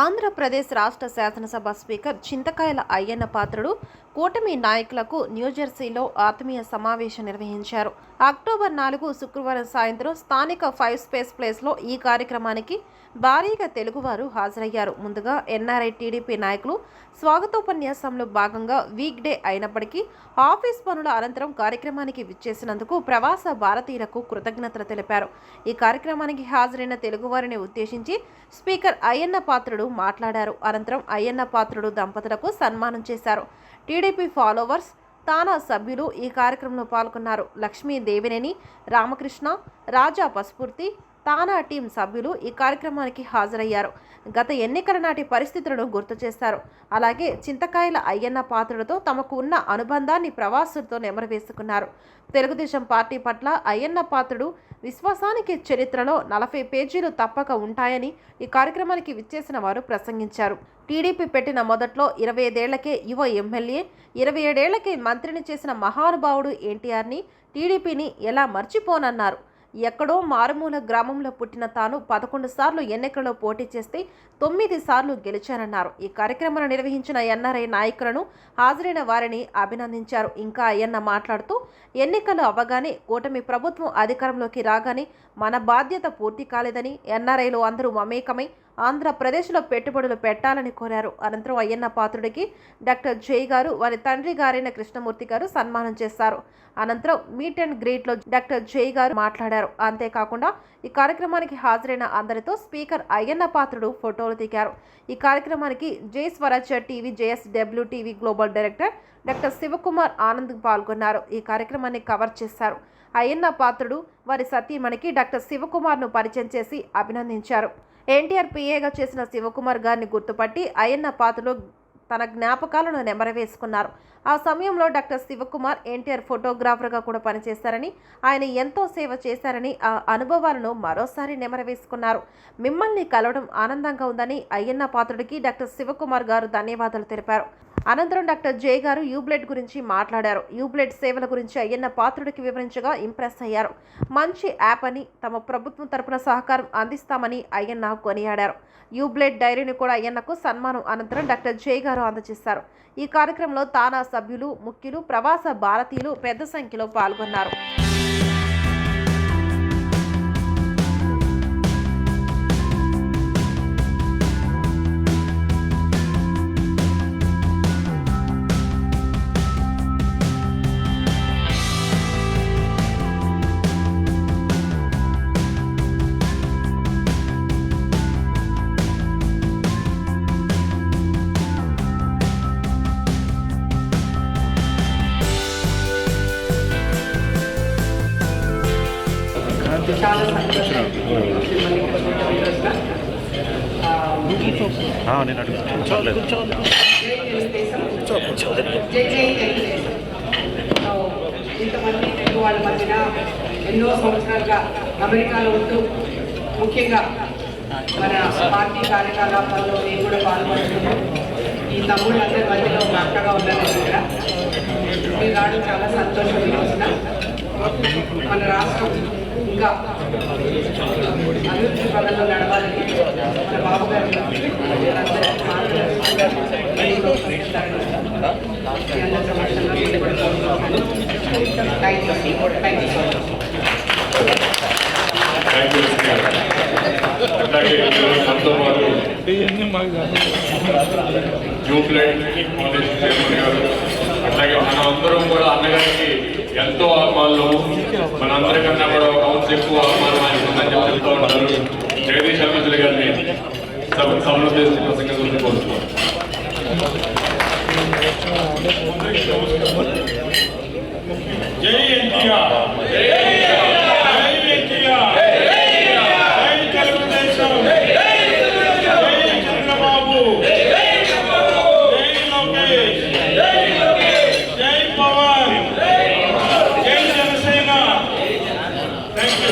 ఆంధ్రప్రదేశ్ రాష్ట్ర శాసనసభ స్పీకర్ చింతకాయల అయ్యన్న పాత్రుడు కూటమి నాయకులకు న్యూజెర్సీలో ఆత్మీయ సమావేశం నిర్వహించారు. అక్టోబర్ 4 శుక్రవారం సాయంత్రం స్థానిక 5 స్పేస్ ప్లేస్లో ఈ కార్యక్రమానికి భారీగా తెలుగువారు హాజరయ్యారు. ముందుగా ఎన్ఆర్ఐ టీడీపీ నాయకులు స్వాగతోపన్యాసంలో భాగంగా వీక్ డే అయినప్పటికీ ఆఫీస్ పనుల అనంతరం కార్యక్రమానికి విచ్చేసినందుకు ప్రవాస భారతీయులకు కృతజ్ఞతలు తెలిపారు. ఈ కార్యక్రమానికి హాజరైన తెలుగువారిని ఉద్దేశించి స్పీకర్ అయ్యన్న పాత్రుడు మాట్లాడారు. అనంతరం అయ్యన్న పాత్రుడు దంపతులకు సన్మానం చేశారు. టీడీపీ ఫాలోవర్స్, తానా సభ్యులు ఈ కార్యక్రమంలో పాల్గొన్నారు. లక్ష్మీ దేవినేని, రామకృష్ణ, రాజా పసుపూర్తి, తానా టీం సభ్యులు ఈ కార్యక్రమానికి హాజరయ్యారు. గత ఎన్నికల నాటి పరిస్థితులను గుర్తు చేశారు. అలాగే చింతకాయల అయ్యన్న పాత్రుడితో తమకు ఉన్న అనుబంధాన్ని ప్రవాసులతో నెమరవేసుకున్నారు. తెలుగుదేశం పార్టీ పట్ల అయ్యన్న పాత్రుడు విశ్వాసానికి చరిత్రలో 40 పేజీలు తప్పక ఉంటాయని ఈ కార్యక్రమానికి విచ్చేసిన వారు ప్రసంగించారు. టీడీపీ పెట్టిన మొదట్లో 25 ఏళ్లకే యువ ఎమ్మెల్యే, 27 ఏళ్లకే మంత్రిని చేసిన మహానుభావుడు ఎన్టీఆర్ని, టీడీపీని ఎలా మర్చిపోనన్నారు. ఎక్కడో మారుమూల గ్రామంలో పుట్టిన తాను 11 సార్లు ఎన్నికల్లో పోటీ చేస్తే 9 సార్లు గెలిచారన్నారు. ఈ కార్యక్రమాన్ని నిర్వహించిన ఎన్ఆర్ఐ నాయకులను, హాజరైన వారిని అభినందించారు. ఇంకా అయ్యన్న మాట్లాడుతూ, ఎన్నికలు అవ్వగానే కూటమి ప్రభుత్వం అధికారంలోకి రాగానే మన బాధ్యత పూర్తి కాలేదని, ఎన్ఆర్ఐలు అందరూ మమేకమై ఆంధ్రప్రదేశ్లో పెట్టుబడులు పెట్టాలని కోరారు. అనంతరం అయ్యన్న పాత్రుడికి డాక్టర్ జై గారు, వారి తండ్రి గారైన కృష్ణమూర్తి గారు సన్మానం చేశారు. అనంతరం మీట్ అండ్ గ్రీట్లో డాక్టర్ జై గారు మాట్లాడారు. అంతేకాకుండా ఈ కార్యక్రమానికి హాజరైన అందరితో స్పీకర్ అయ్యన్న పాత్రుడు ఫోటోలు దిగారు. ఈ కార్యక్రమానికి Jai Swarajya TV JSW TV global director doctor Shivakumar Anand పాల్గొన్నారు. ఈ కార్యక్రమాన్ని కవర్ చేశారు. అయ్యన్న పాత్రుడు వారి సతీమణికి డాక్టర్ శివకుమార్ను పరిచయం చేసి అభినందించారు. ఎన్టీఆర్ పిఏగా చేసిన శివకుమార్ గారిని గుర్తుపట్టి అయ్యన్న పాత్రుడు తన జ్ఞాపకాలను నెమరవేసుకున్నారు. ఆ సమయంలో డాక్టర్ శివకుమార్ ఎన్టీఆర్ ఫోటోగ్రాఫర్గా కూడా పనిచేశారని, ఆయన ఎంతో సేవ చేశారని ఆ అనుభవాలను మరోసారి నెమరవేసుకున్నారు. మిమ్మల్ని కలవడం ఆనందంగా ఉందని అయ్యన్న పాత్రుడికి డాక్టర్ శివకుమార్ గారు ధన్యవాదాలు తెలిపారు. అనంతరం డాక్టర్ జే గారు యూబ్లెడ్ గురించి మాట్లాడారు. యూబ్లెడ్ సేవల గురించి అయ్యన్న పాత్రుడికి వివరించగా ఇంప్రెస్ అయ్యారు. మంచి యాప్ అని, తమ ప్రభుత్వం తరపున సహకారం అందిస్తామని అయ్యన్న కొనియాడారు. యూబ్లెడ్ డైరీని కూడా అయ్యన్నకు సన్మానం అనంతరం డాక్టర్ జే గారు అందజేశారు. ఈ కార్యక్రమంలో తానా సభ్యులు, ముఖ్యులు, ప్రవాస భారతీయులు పెద్ద సంఖ్యలో పాల్గొన్నారు. చాలా సంతోషం. ఇంతమంది తెలుగు వాళ్ళ మధ్యన ఎన్నో సంవత్సరాలుగా అమెరికాలో ఉంటూ ముఖ్యంగా మన పార్టీ కార్యకలాపాల్లో నేను కూడా పాల్గొంటున్నాను. ఈ తమ్ముళ్ళందరి మధ్యలో ఒక అక్కగా ఉన్నాను. ఇక్కడ మీరు రావడం చాలా సంతోషం. ఈ రోజున మన రాష్ట్రం ఇంకా అభివృద్ధి పదంలో నడవాలని మన బాబు గారు అట్లాగే మనమందరం కూడా అన్నగారికి ఎంతో ఆత్మాలు, మనందరికన్నా కూడా ఒక అవసరం ఎక్కువ ఆత్మాలు ఉందని చెప్తూ ఉంటారు. జగదీష్ అమితులు గారిని సభలో చేసి ప్రసంగం కోరుతున్నాను. జై ఎన్టీఆర్, జై ఎన్టీఆర్, జై తెలుగుదేశం, జై చంద్రబాబు, జై లోకేష్, జై పవన్, జై జనసేన. Thank you.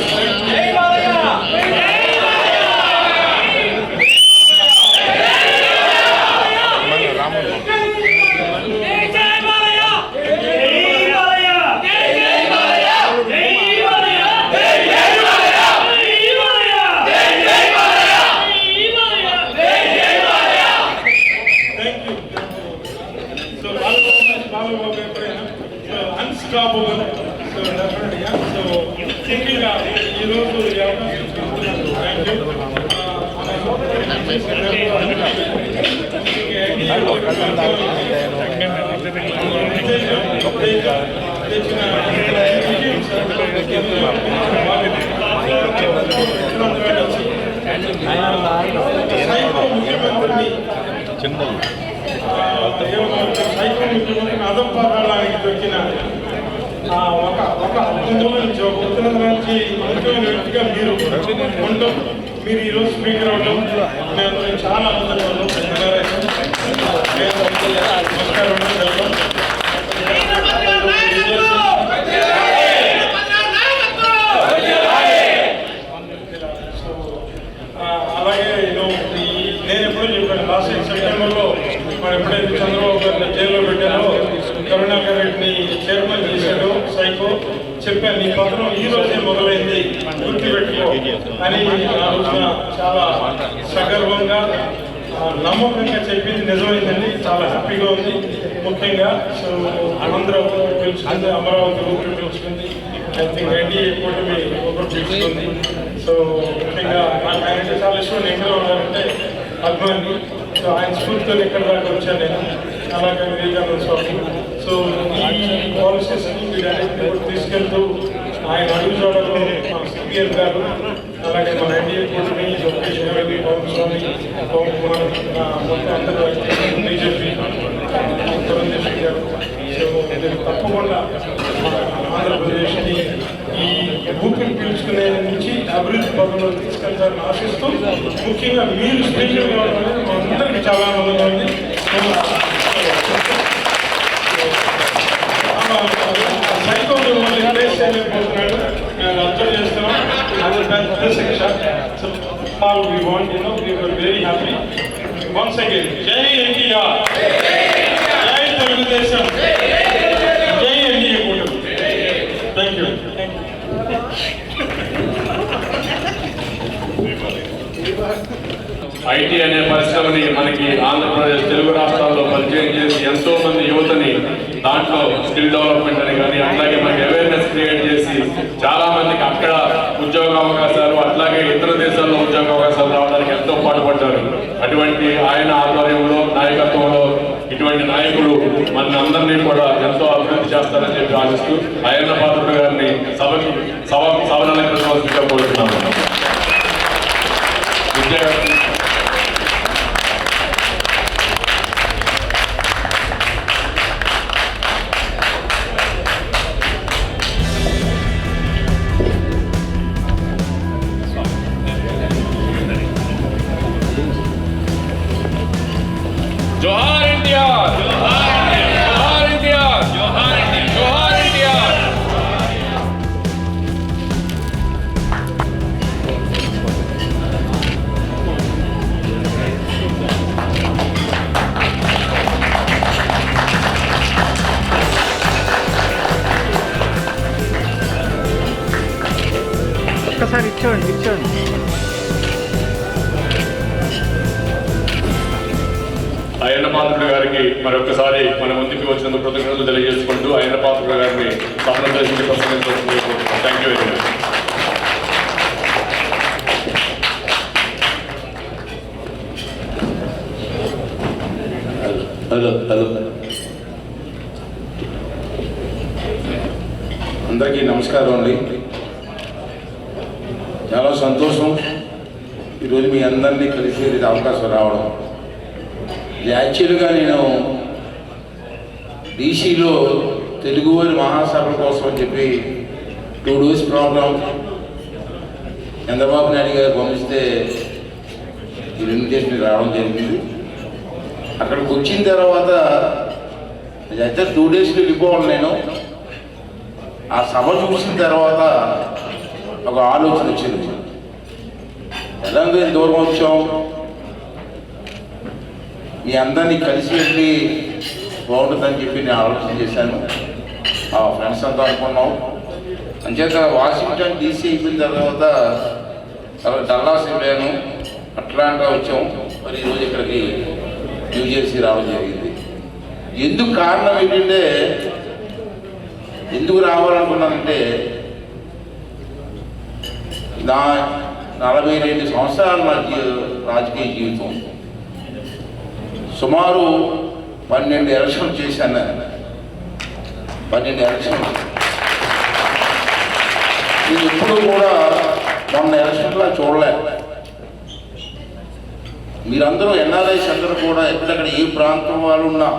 అదపాదానికి వచ్చిన ఒక నుంచి నుంచి ముఖ్యమైన వ్యక్తిగా మీరు ఉంటూ మీరు ఈరోజు స్పీకర్ అవ్వడం మేము చాలా ఆనందంగా అలాగే నేను ఎప్పుడూ చెప్పాను లాస్ట్ సెప్టెంబర్లో మరి ఎప్పుడైతే చంద్రబాబు గారిని జైల్లో పెట్టారో కరుణాకర్ రెడ్డిని చైర్మన్ చేశాడు సైకో చెప్పాను నీ పత్రం ఈ రోజే మొదలైంది గుర్తుపెట్టుకో అని ఆ రోజున చాలా సగర్వంగా నమ్మకంగా చెప్పింది నిజమైందండి. చాలా హ్యాపీగా ఉంది. ముఖ్యంగా సో ఆంధ్ర పిలుచుకుంది, అమరావతి ఊపిరి పిలుచుకుంది, ఐ థింక్ ఎన్డీఏ కూటమి ఊపిరి పిలుచుకుంది. సో ముఖ్యంగా నాకు ఆయనంటే చాలా ఇష్టం. ఎక్కడ ఉన్నారంటే అభిమాని. సో ఆయన స్ఫూర్తితో ఎక్కడ దాకా వచ్చాను నేను. అలాగే వివేకానంద స్వామి. సో ఈ పాలసీస్ని వీటన్నిటిని కూడా తీసుకెళ్తూ ఆయన అడుగుజాడలో మన సిపిఎం గారు, అలాగే మన ఎన్డీఏ కూటమి, లోకేష్ గారు, పవన్ స్వామి, పవన్ కుమార్, మొత్తం అందరూ బీజేపీ పురంధేశ్వరి గారు. సో తప్పకుండా ఆంధ్రప్రదేశ్ని ఈ ఊపిరి పీల్చుకునే నుంచి అభివృద్ధి పదంలో తీసుకెళ్తారని ఆశిస్తూ, ముఖ్యంగా మీరు స్పీకర్ కావడం అనేది మా అందరికీ చాలా ఆనందంగా ఉంది. సైకో మిమ్మల్ని రిప్లేస్ చేయలేకపోతున్నాడు, మేము అర్థం చేస్తున్నాం. అది శిక్ష. So all we want, we were very happy. Once again జై ఎన్టీఆర్, జై తెలుగుదేశం, జై ఎన్డీఏ కూటమి. Thank you. ఐటీ అనే పరిశ్రమని మనకి ఆంధ్రప్రదేశ్ తెలుగు రాష్ట్రాల్లో పరిచయం చేసి ఎంతో మంది యువతని దాంట్లో స్కిల్ డెవలప్మెంట్ అని కానీ అట్లాగే మనకి అవేర్నెస్ క్రియేట్ చేసి చాలా మందికి అక్కడ ఉద్యోగ అవకాశాలు అట్లాగే ఇతర దేశాల్లో ఉద్యోగ అవకాశాలు రావడానికి ఎంతో పాటుపడ్డారు. అటువంటి ఆయన ఆధ్వర్యంలో నాయకత్వంలో ఇటువంటి నాయకులు మన అందరినీ కూడా ఎంతో అభివృద్ధి చేస్తారని చెప్పి ఆశిస్తూ అయ్యన్న పాత్రుడు గారిని సభనలంకరించవలసిందిగా కోరుతున్నాము. जोहार इंडिया, जोहार इंडिया, जोहार इंडिया, जोहार इंडिया। ఒక్కసారి ఇచ్చోండి. అయ్యన్న పాత్రుడు గారికి మరొకసారి మన ముందుకు వచ్చినందుకు కృతజ్ఞతలు తెలియజేసుకుంటూ అయ్యన్న పాత్రుడు గారిని సభను ప్రసంగించాల్సిందిగా thank you very much. Hello అందరికీ నమస్కారం అండి. చాలా సంతోషం ఈరోజు మీ అందరినీ కలిసి అవకాశం రావడం. యాక్చువల్గా నేను డీసీలో తెలుగువారి మహాసభ కోసం అని చెప్పి 2 days ప్రోగ్రాం చంద్రబాబు నాయుడు గారు పంపిస్తే ఈ ఇన్విటేషన్ రావడం జరిగింది. అక్కడికి వచ్చిన తర్వాత అయితే 2 days వెళ్ళిపోవాలి. నేను ఆ సభ చూసిన తర్వాత ఒక ఆలోచన వచ్చింది. తెలంగాణ దూరం వచ్చాం, మీ అందరినీ కలిసి వెళ్ళి బాగుంటుందని చెప్పి నేను ఆలోచన చేశాను. ఆ ఫ్రెండ్స్ అంతా అనుకున్నాం. అంచేత వాషింగ్టన్ డీసీ అయిపోయిన తర్వాత డల్లాస్ వెళ్ళాను, అట్లాంటా వచ్చాం. మరి ఈరోజు ఇక్కడికి న్యూజెర్సీ రావడం జరిగింది. ఎందుకు కారణం ఏంటంటే, ఎందుకు రావాలనుకున్నానంటే, 42 సంవత్సరాల నా రాజకీయ జీవితం. సుమారు 12 ఎలక్షన్లు చేశాను. 12 ఎలక్షన్లు. నేను ఎప్పుడు కూడా మొన్న ఎలక్షన్లో చూడలేదు. మీరందరూ ఎన్ఆర్ఐస్ అందరూ కూడా ఎక్కడెక్కడ ఏ ప్రాంతం వాళ్ళు ఉన్నా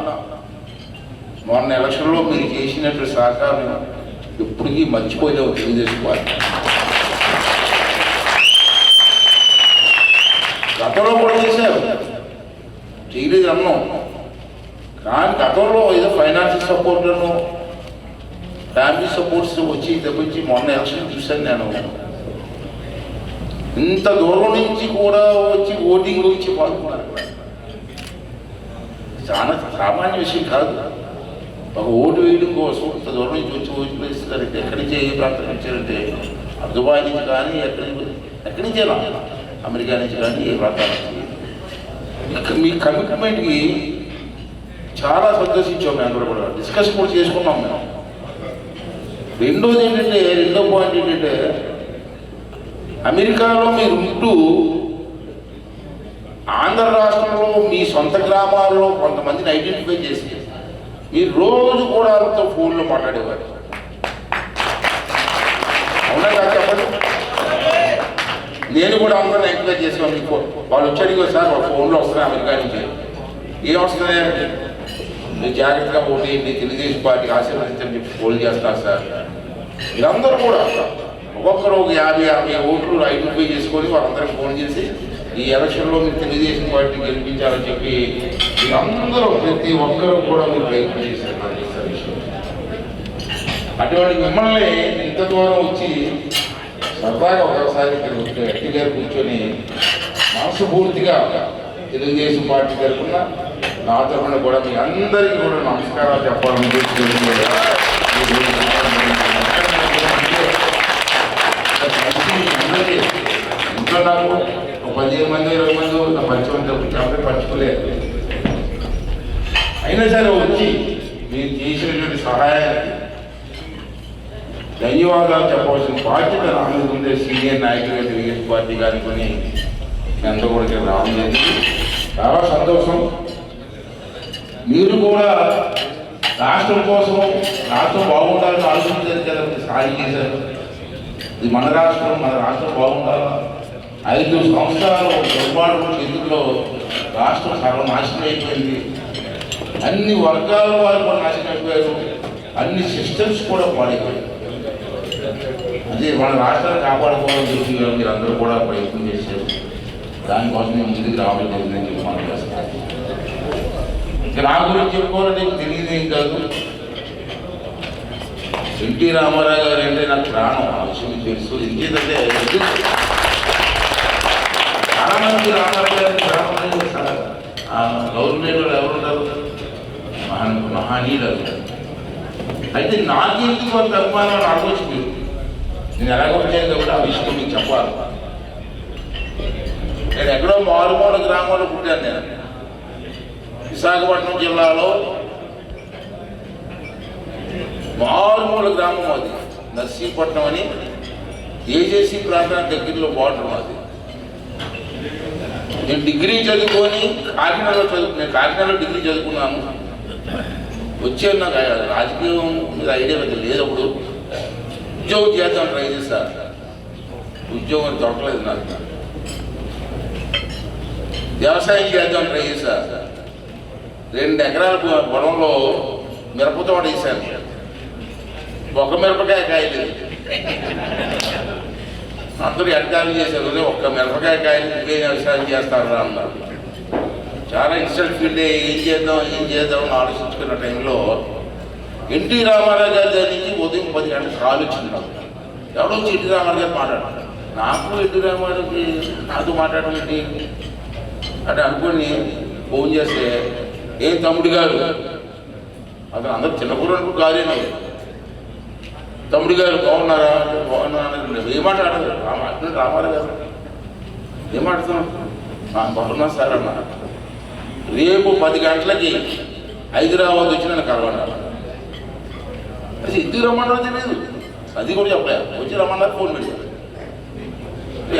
మొన్న ఎలక్షన్లో మీరు చేసినట్టు సహకారం ఎప్పటికీ మర్చిపోలేవు తెలుగుదేశం పార్టీ. గతంలో కూడా చేశారు, చేయలేదు అన్నాం. కానీ గతంలో ఏదో ఫైనాన్షియల్ సపోర్ట్లను ఫ్యామిలీ సపోర్ట్స్ వచ్చి తప్పించి మొన్న ఎలక్షన్ చూశాను నేను. ఇంత దూరం నుంచి కూడా వచ్చి ఓటింగ్ గురించి పాల్గొన్నారు. చాలా సామాన్య విషయం కాదు. ఒక ఓటు వేయడం కోసం ఇంత దూరం నుంచి వచ్చి ఓటు వేస్తారంటే ఎక్కడి నుంచి ఏ ప్రాంతం ఇచ్చారంటే దుబాయ్ నుంచి కానీ ఎక్కడి నుంచేనా అమెరికా నుంచి కానీ ఏ ప్రాంతాల నుంచి. మీ కమిట్మెంట్కి చాలా సంతోషించాం. మేము అందరూ కూడా డిస్కషన్ కూడా చేసుకున్నాం మేము. రెండో పాయింట్ ఏంటంటే అమెరికాలో మీరు ఉంటూ ఆంధ్ర రాష్ట్రంలో మీ సొంత గ్రామాల్లో కొంతమందిని ఐడెంటిఫై చేసి మీరు రోజు కూడా వాళ్ళతో ఫోన్లో మాట్లాడేవారు. అవునా కాదు చెప్పండి. నేను కూడా అందరిని ఎంకరేజ్ చేసేవాళ్ళు. వాళ్ళు వచ్చాడు సార్ వాళ్ళ ఫోన్లో వస్తున్నాయి అమెరికా నుంచి. ఏం వస్తున్నాయి? మీరు జాగ్రత్తగా ఓటు వేయండి, తెలుగుదేశం పార్టీకి ఆశీర్వదించని చెప్పి ఫోన్ చేస్తారు సార్. మీరందరూ కూడా ఒక్కొక్కరు ఒక 50 ఓట్లు ఐడెంటిఫై చేసుకొని వాళ్ళందరికీ ఫోన్ చేసి ఈ ఎలక్షన్లో మీరు తెలుగుదేశం పార్టీ గెలిపించాలని చెప్పి మీరందరూ ప్రతి ఒక్కరూ కూడా మీరు ప్రయత్నం చేశారు. అటువంటి మిమ్మల్ని ఇంత దూరం వచ్చి సరదాగా ఒకసారి గట్టి గారు కూర్చొని మనస్ఫూర్తిగా తెలుగుదేశం పార్టీ తరఫున నా తరఫున కూడా మీ అందరికీ కూడా నమస్కారాలు చెప్పాలని ఇంట్లో నాకు 15 మంది 20 మంది నా పంచమంది పంచుకోలేదు. అయినా సరే వచ్చి మీరు చేసినటువంటి సహాయానికి ధన్యవాదాలు చెప్పవలసిన బాధ్యత నా మీద ఉండే సీనియర్ నాయకులుగా తెలుగుదేశం పార్టీ అనుకుని ఎంతో కూడా ఇక్కడ రావడం జరిగింది. చాలా సంతోషం. మీరు కూడా రాష్ట్రం కోసం రాష్ట్రం బాగుండాలని ఆలోచించారు కదా, సాయం చేశారు. ఇది మన రాష్ట్రం బాగుండాలి. 5 సంవత్సరాలు దుర్మార్గం చేతుల్లో రాష్ట్రం సర్వనాశనం అయిపోయింది. అన్ని వర్గాల వారు కూడా నాశనం అయిపోయారు. అన్ని సిస్టమ్స్ కూడా పాడైపోయాయి. అదే మన రాష్ట్రాన్ని కాపాడుకోవాలని చెప్పి మీరు అందరూ కూడా ప్రయత్నం చేశారు. దానికోసం మేము ముందుకు రావడం జరిగిందని చెప్పి మనం చేస్తాం. నా గురించి చెప్పుకోవాలని నీకు తెలియదేం కాదు. ఎన్టీ రామారావు గారు అంటే నాకు ప్రాణం. ఆ విషయం తెలుసు. ఎందుకంటే చాలా మంది రామారావు గారికి ప్రాణం గవర్నమెంట్ ఎవరుంటారు, మహనీయులు. అయితే నాకెందుకు కొంత అభిమానం ఆలోచించు. నేను ఎలాగ వచ్చాను కాబట్టి ఆ విషయం మీకు చెప్పాలి. నేను ఎక్కడో మారుమూల గ్రామంలో పుట్టాను. నేను విశాఖపట్నం జిల్లాలో మారుమూల గ్రామం అది నర్సీపట్నం అని ఏజేసీ ప్రాంతానికి దగ్గరలో బార్డర్ అది. నేను డిగ్రీ చదువుకొని కాకినాడలో డిగ్రీ చదువుకున్నాను. వచ్చాను. నాకు రాజకీయం మీద ఐడియా పెద్ద లేదు. అప్పుడు ఉద్యోగం చేద్దాం ట్రై చేస్తా. ఉద్యోగం దొరకలేదు నాకు. వ్యవసాయం చేద్దాం ట్రై చేశా. 2 ఎకరాల పొలంలో మిరప తోట వేసాను. ఒక మిరపకాయ కాయలేదు. అందరూ ఎడకాలు చేశారు. ఒక్క మిరపకాయ కాయలు ఇంకేం వ్యవసాయం చేస్తారా అన్నారు. చాలా ఇన్స్టెంట్ ఫీల్డ్ ఏం చేద్దాం అని ఆలోచించుకున్న టైంలో ఎన్టీ రామారావు గారి దగ్గర నుంచి ఉదయం 10 గంటలకు కాల్ వచ్చింది నాకు. ఎవడో వచ్చి ఎన్టీ రామారావు గారు మాట్లాడారు. నాకు ఎన్టీ రామారావుకి నాతో మాట్లాడడం ఏంటి అంటే అనుకుని ఫోన్ చేస్తే ఏం తమ్ముడు గారు, అతను అందరూ చిన్న కూరకు గారేనా, తమ్ముడు గారు బాగున్నారా? బాగున్నారా? ఏం మాట్లాడదు రామారావు గారు. ఏం మాట్లాడుతున్నాం? బాగున్నా సార్ అన్న. రేపు 10 గంటలకి హైదరాబాద్ వచ్చి నన్ను కలవన్నారు. అది ఎందుకు రమ్మన్నారో తెలియదు. అది కూడా చెప్పలేదు. వచ్చి రమ్మన్నారు. ఫోన్ పెట్టారు.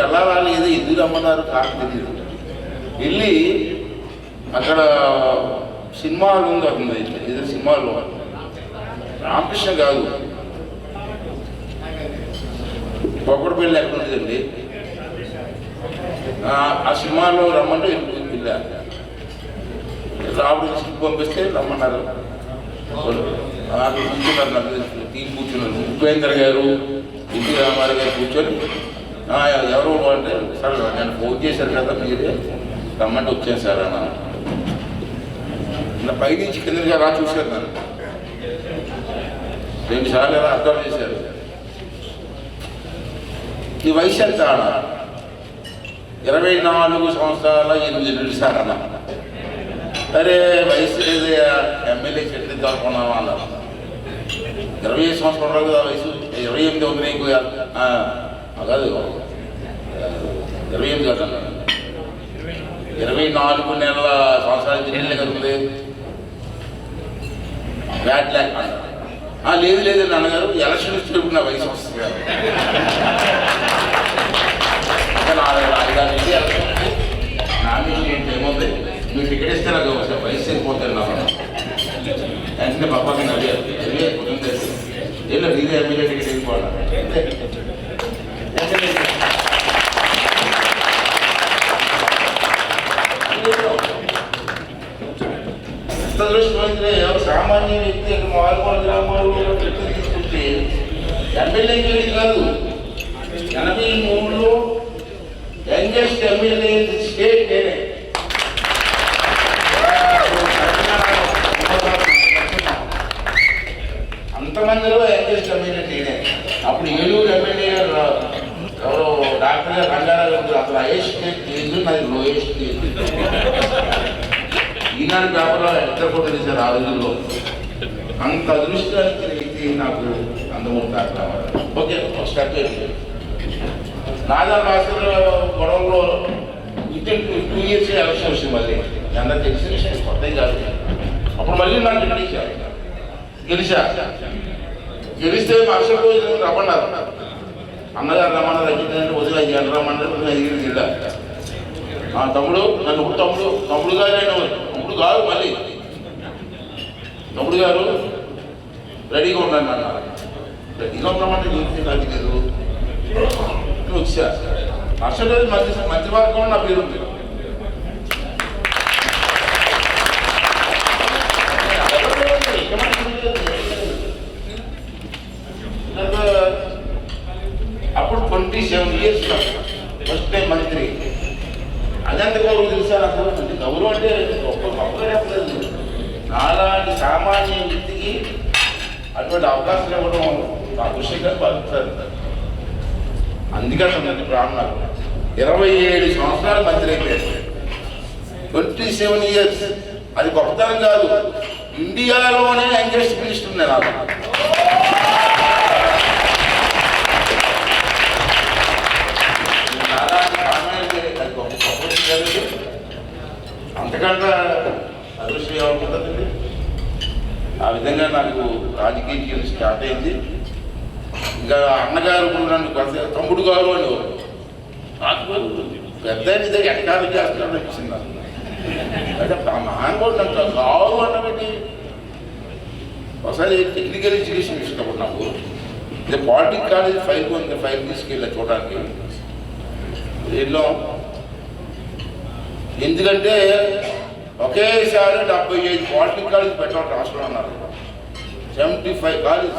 ఎలా రాలేదు, ఎందుకు రమ్మన్నారు నాకు తెలియదు. వెళ్ళి అక్కడ సినిమాలు ఉంది, అవుతుంది ఎదురు సినిమాలు రామకృష్ణ కాదు పొగడు పెళ్ళి ఎక్కడ ఉండేదండి, ఆ సినిమాలో రమ్మంటే వెళ్ళా. రావుడు స్లిప్ పంపిస్తే రమ్మన్నారు. కూర్చున్నారు, నాకు టీం కూర్చున్నారు. ఉపేంద్ర గారు, ఎన్టీ రామారావు గారు కూర్చొని ఎవరు అంటే సార్ నేను ఫోన్ చేశారు కదా మీరే రమ్మంటే వచ్చాను సార్ అన్న. నా పైనుంచి కిందగా రా చూశారు, నన్ను 2 సార్లు ఎలా అర్థం చేశారు. ఈ వయసు ఎంత అన్న? 24 సంవత్సరాల 8 నెలలు సార్ అన్న. అరే వయసు లేదు, ఎమ్మెల్యే చెట్లు దొరకున్నావా అన్నారు. 25 సంవత్సరాలు కదా వయసు, 28 ఉంది నీకు కాదు, 28 కదా, 24 నెలల సంవత్సరాలు జిల్లా కలుగుతుంది. బ్యాడ్ ల్యాక్ అన్నారు. లేదు లేదండి అన్నగారు, ఎలక్షన్ ఇస్తే నా వయసు వస్తుంది కదా, 4-5 ఎలక్షన్ నామినేషన్ ఏంటి ఏముంది, మీరు టికెట్ ఇస్తే నాకు వయసు అయిపోతాను నా వెంటనే పక్కన అడిగారు ఏదో రీదే ఎమ్మెల్యే టికెట్ వెళ్ళిపోవాలి. దృష్టి సామాన్య వ్యక్తి మారుమూల గ్రామాల్లో తీసుకుంటే ఎమ్మెల్యేకి వెళ్ళి కాదు, 83లో యంగెస్ట్ ఎమ్మెల్యే స్టేట్ నేనే. అంతమందిలో యంగెస్ట్ ఎమ్మెల్యే నేనే. అప్పుడు ఏలూరు ఎమ్మెల్యే ఎవరో డాక్టర్ గారు రంగారావు గారు అసలు హైయెస్ట్ ఏజ్, నాది లోయెస్ట్ ఏజ్. ఈనాడు పేపర్లో ఎంత ఫోటో తీశారు ఆ రోజుల్లో. అంత అదృష్టానికి వ్యక్తి నాకు అందముంటారు. ఓకే, స్టార్ట్ చేయండి. నాదా భాస్కర్ గొడవలో వితిన్ 2 years ఎలక్షన్ వచ్చింది. మళ్ళీ అందరూ తెలిసిన విషయం, కొత్త కాదు. అప్పుడు మళ్ళీ నాకు గెలిస్తే అక్షర రమ్మన్నారు, అన్నగారు రమ్మన్నారు, రచించారంటే వదిలే రమ్మన్నారు. 5 years వెళ్ళా. తమ్ముడు నన్ను తమ్ముడు గారు అయినా తమ్ముడు కాదు, మళ్ళీ తమ్ముడు గారు రెడీగా ఉన్నాను అన్నారు. రెడీగా ఉన్నామంటే నాకు లేదు. వచ్చా అసలు మంత్రివర్గం నా పేరు ఉంది. అప్పుడు 27 years ఫస్ట్ టైం మంత్రి. అదంత గౌరవం తెలుసా నాకు. అంటే గౌరవం అంటే గొప్పగా చెప్పలేదు. నాలాంటి సామాన్య వ్యక్తికి అటువంటి అవకాశం ఇవ్వడం నా కృషిగా భావిస్తారు. అందుకని బ్రాహ్మణులు 27 సంవత్సరాలు మంత్రి అయిపోయారు. 27 years అది గొప్పతనం కాదు, ఇండియాలోనే యంగెస్ట్ మినిస్టర్ నేను. నాకు అది గొప్ప అంతకంటే అదృష్టం ఏమనుకుంటుందండి. ఆ విధంగా నాకు రాజకీయ జీవితం స్టార్ట్ అయింది. ఇంకా అన్నగారు నన్ను తమ్ముడు గారు అని నాకు పెద్ద ఇదే ఎట్టాలు చేస్తున్నాను అనిపించింది. అంటే మహానుభావుడు నాకు గారు అన్నది ఒకసారి టెక్నికల్ ఎడ్యుకేషన్ ఇచ్చినప్పుడు నాకు ఇది పాలిటిక్ కాలేజ్ ఫైల్ తీసుకెళ్ళా చూడడానికి వెళ్ళాం. ఎందుకంటే ఒకేసారి 75 పాలిటిక్ కాలేజ్ పెట్టాలి రాష్ట్రంలో అన్నారు. 75 కాలేజ్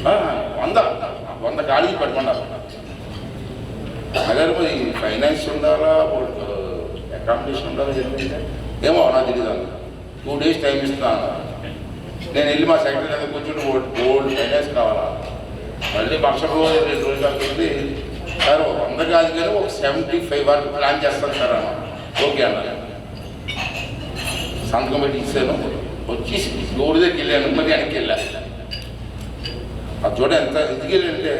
100 కాలేజీ పెట్టుకున్నారు. అదే మరి ఫైనాన్స్ ఉండాలా, అకామిడేషన్ ఉండాలా, ఏమో నాకు తెలియదు. 2 days టైం ఇస్తున్నాను. నేను వెళ్ళి మా సెక్రటరీ దగ్గర కూర్చొని ఓల్డ్ ఫైనాన్స్ కావాలా, మళ్ళీ పక్షం 2 రోజులు వెళ్ళి సార్ 100 కాదు కానీ ఒక 75 వరకు ప్లాన్ చేస్తాను సార్ అన్న. ఓకే అన్న, సంతకం పెట్టి ఇచ్చాను. వచ్చి రోడ్డు దగ్గరికి వెళ్ళాను, మరి వెనక్కి వెళ్ళాను. ఆ చోట ఎంత ఎందుకు వెళ్ళంటే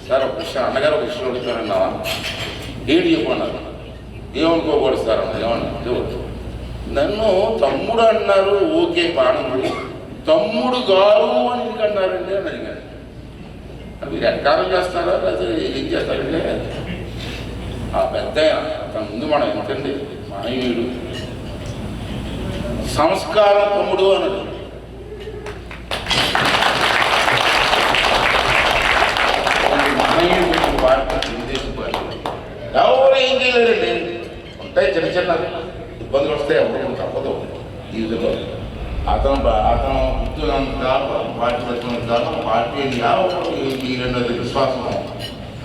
సార్ ఒక విషయం అన్నగారు ఒక విషయం అడుగుతారన్నా, ఏంటి చెప్పన్నారు. ఏమనుకోకూడదు సార్ అన్న, ఏమన్నా నన్ను తమ్ముడు అన్నారు. ఓకే బాణముడు తమ్ముడు గారు అని ఎందుకు అన్నారండి అని అడిగాను. మీరు ఎట్కారం చేస్తారా లేదా ఏం చేస్తారంటే ఆ పెద్ద తన ముందు మనం ఎంతండి మానవీయుడు సంస్కారం తమ్ముడు అన్నది మానవీయుడు పార్టీ తెలుగుదేశం పార్టీ ఎవరు ఏం చేయలేరండి. ఉంటాయి చిన్న చిన్న ఇబ్బందులు వస్తాయి, ఎవరు తప్పదు జీవితంలో. అతను గుర్తున్నంత పార్టీ వచ్చినంత పార్టీ ఈ రెండు విశ్వాసం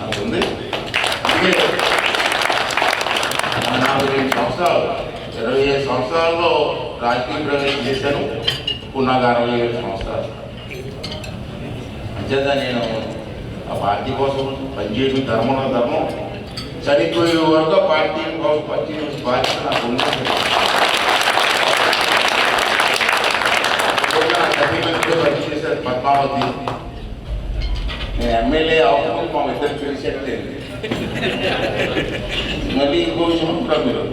అనుకుంది. అందుకే 42 సంవత్సరాలు 25 సంవత్సరాల్లో రాజకీయ ప్రవేశం చేశాను. ఇప్పుడు నాకు 67 సంవత్సరాలు. అంచేత నేను ఆ పార్టీ కోసం పనిచేయడం ధర్మం చనిపోయే వరకు పార్టీ కోసం పనిచేయడం బాధ్యత నాకు ఉంది. పనిచేశారు పద్మావతి. నేను ఎమ్మెల్యే అవసరం మా ఇద్దరు పిలిచేట్లేదు. మళ్ళీ ఇంకో విషయం ఉంటారు మీరు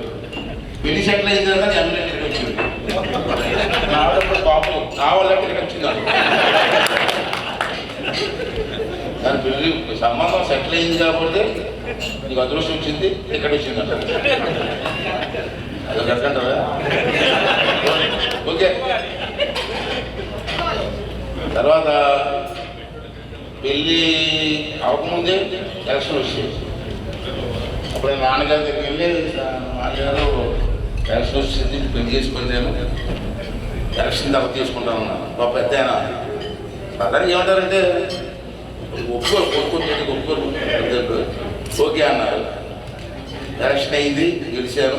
పెళ్లి సెటిల్ అయిన తర్వాత ఎమ్మెల్యే తిరిగి వచ్చింది. నా పాపం నా వల్ల తిరిగి వచ్చింది. దాని పెళ్లి సంబంధం సెటిల్ అయింది కాబట్టి నీకు అదృష్టం వచ్చింది, ఇక్కడ వచ్చింది అంటారు. అదొక అంటారా? ఓకే. తర్వాత పెళ్ళి అవ్వకముందే ఎలక్షన్ వచ్చేది. అప్పుడు నాన్నగారి దగ్గరికి వెళ్ళి నాన్నగారు ఎలక్షన్ వచ్చింది, పెళ్లి చేసుకుని నేను ఎలక్షన్ తర్వాత తీసుకుంటాను అన్నాను. మా పెద్ద ఆయన సాధారణ ఏమంటారంటే ఒప్పుకోరు ఓకే అన్నారు. ఎలక్షన్ అయింది, గెలిచాను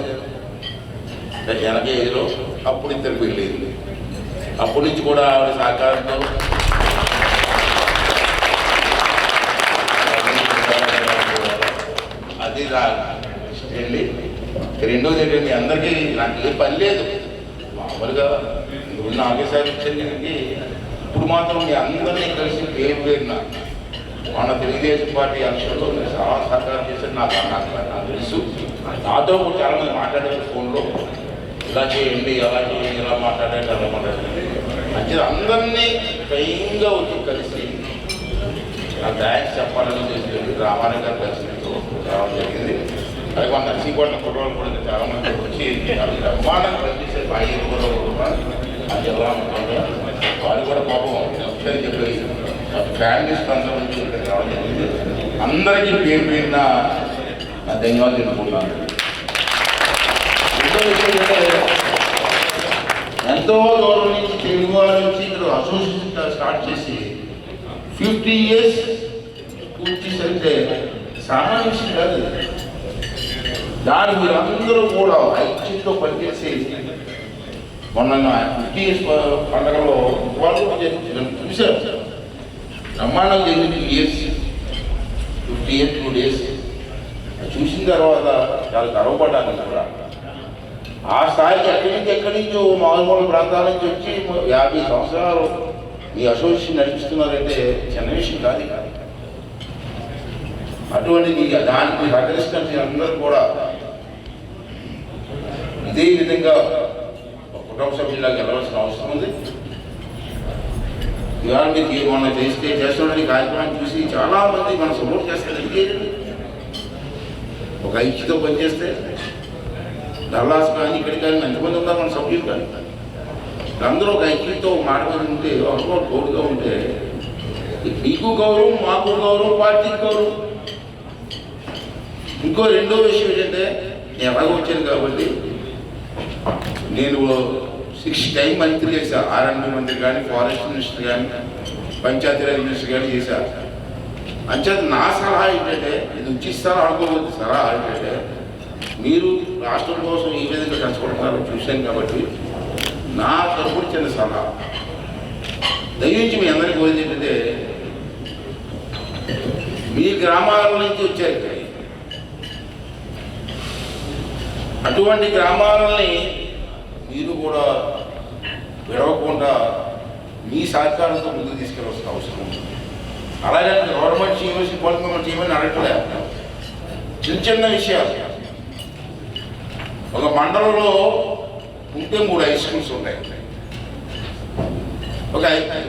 85లో. అప్పుడు ఇద్దరు పెళ్ళింది. అప్పటి నుంచి కూడా ఆవిడ సహకారంతో అది వెళ్ళి రెండోది ఏంటంటే అందరికీ నాకు ఏ పని లేదు. మామూలుగా ఉన్న ఆఫీసర్ చెందినకి ఇప్పుడు మాత్రం మీ అందరినీ కలిసి పేరు పేరున మన తెలుగుదేశం పార్టీ ఎలక్షన్లో నేను చాలా సహకారం చేశాను. నాకు తెలుసు. నాతో చాలా మంది మాట్లాడారు ఫోన్లో, ఇలా చేయండి, అలా చేయండి, ఇలా మాట్లాడండి, అలా మాట్లాడండి. మంచిది అందరినీ స్వయంగా వచ్చి కలిసి నా థ్యాంక్స్ చెప్పాలని చెప్పి రామారావు గారు కలిసి రావడం జరిగింది. అది మన నర్సింగ్కోట కుటుంబాలు కూడా చాలా మంది వచ్చి బ్రహ్మాండంగా పనిచేసే బాధ్యత కూడా ఆ జిల్లా వాళ్ళు కూడా పాపం ఒకసారి చెప్పి ఫ్యామిలీస్ అందరూ నుంచి రావడం జరిగింది. అందరికీ పేరు పేరున నా ధన్యవాదాలు తెలుపుకున్నాను. రెండో విషయం ఏంటంటే ఎంతో దూరం నుంచి తెలుగు వాళ్ళ నుంచి ఇక్కడ అసోసియేషన్ స్టార్ట్ చేసి 50 years పూర్తి సరిగ్గా సామాన్య విషయం కాదు. దాన్ని మీరు అందరూ కూడా ఐక్యంతో పనిచేసి మొన్న 50 years పండుగలో వాళ్ళు చూశారు. బ్రహ్మాండం జరిగింది. 2 years 50 years 2 days చూసిన తర్వాత చాలా గర్వపడ్డాను కూడా. ఆ స్థాయికి ఎక్కడి నుంచో మారుమూల ప్రాంతాల నుంచి వచ్చి 50 సంవత్సరాలు మీ అసోసియేషన్ నడిపిస్తున్నారంటే చిన్న విషయం కాదు. అటువంటి దానికి సహకరిస్తున్న అందరూ కూడా ఇదే విధంగా కుటుంబ సభ్యులాగా వెళ్ళవలసిన అవసరం ఉంది. ఇవాళ మీకు మొన్న చేస్తున్న కార్యక్రమం చూసి చాలా మంది మనం సపోర్ట్ చేస్తారు. ఒక ఐక్యతో పనిచేస్తే డల్లాస్ కానీ ఇక్కడికి కానీ ఎంతమంది ఉన్నారు మన సభ్యులు కానీ అందరూ ఒక ఐక్యంతో మాట్లాడి ఉంటే ఒకరు తోడుగా ఉంటే మీకు గౌరవం, మాకు గౌరవం, పార్టీకి గౌరవం. ఇంకో రెండో విషయం ఏంటంటే నేను ఎలాగో వచ్చాను కాబట్టి నేను 6 టైం మంత్రి చేశాను. R&D మంత్రి కానీ, ఫారెస్ట్ మినిస్టర్ కానీ, పంచాయతీరాజ్ మినిస్టర్ కానీ చేశాను. అంచేత నా సలహా ఏంటంటే ఇది ఉచిస్తాను అనుకోవద్దు. సలహా ఏంటంటే మీరు రాష్ట్రం కోసం ఈ విధంగా కష్టపడుతున్నారో చూశాను కాబట్టి నా తరపున చిన్న సలహా దయించి మీ అందరికీ కోరేది ఏంటంటే మీ గ్రామాల నుంచి వచ్చారు ఇక్కడ. అటువంటి గ్రామాలని మీరు కూడా విడవకుండా మీ సహకారంతో ముందుకు తీసుకెళ్ళవలసిన అవసరం ఉంది. అలాగే గవర్నమెంట్ చేయవలసిన పనులు మనం చేయమని అడగట్లే. చిన్న చిన్న విషయాలు. ఒక మండలంలో ఉంటే 3 హై స్కూల్స్ ఉంటాయి, ఒక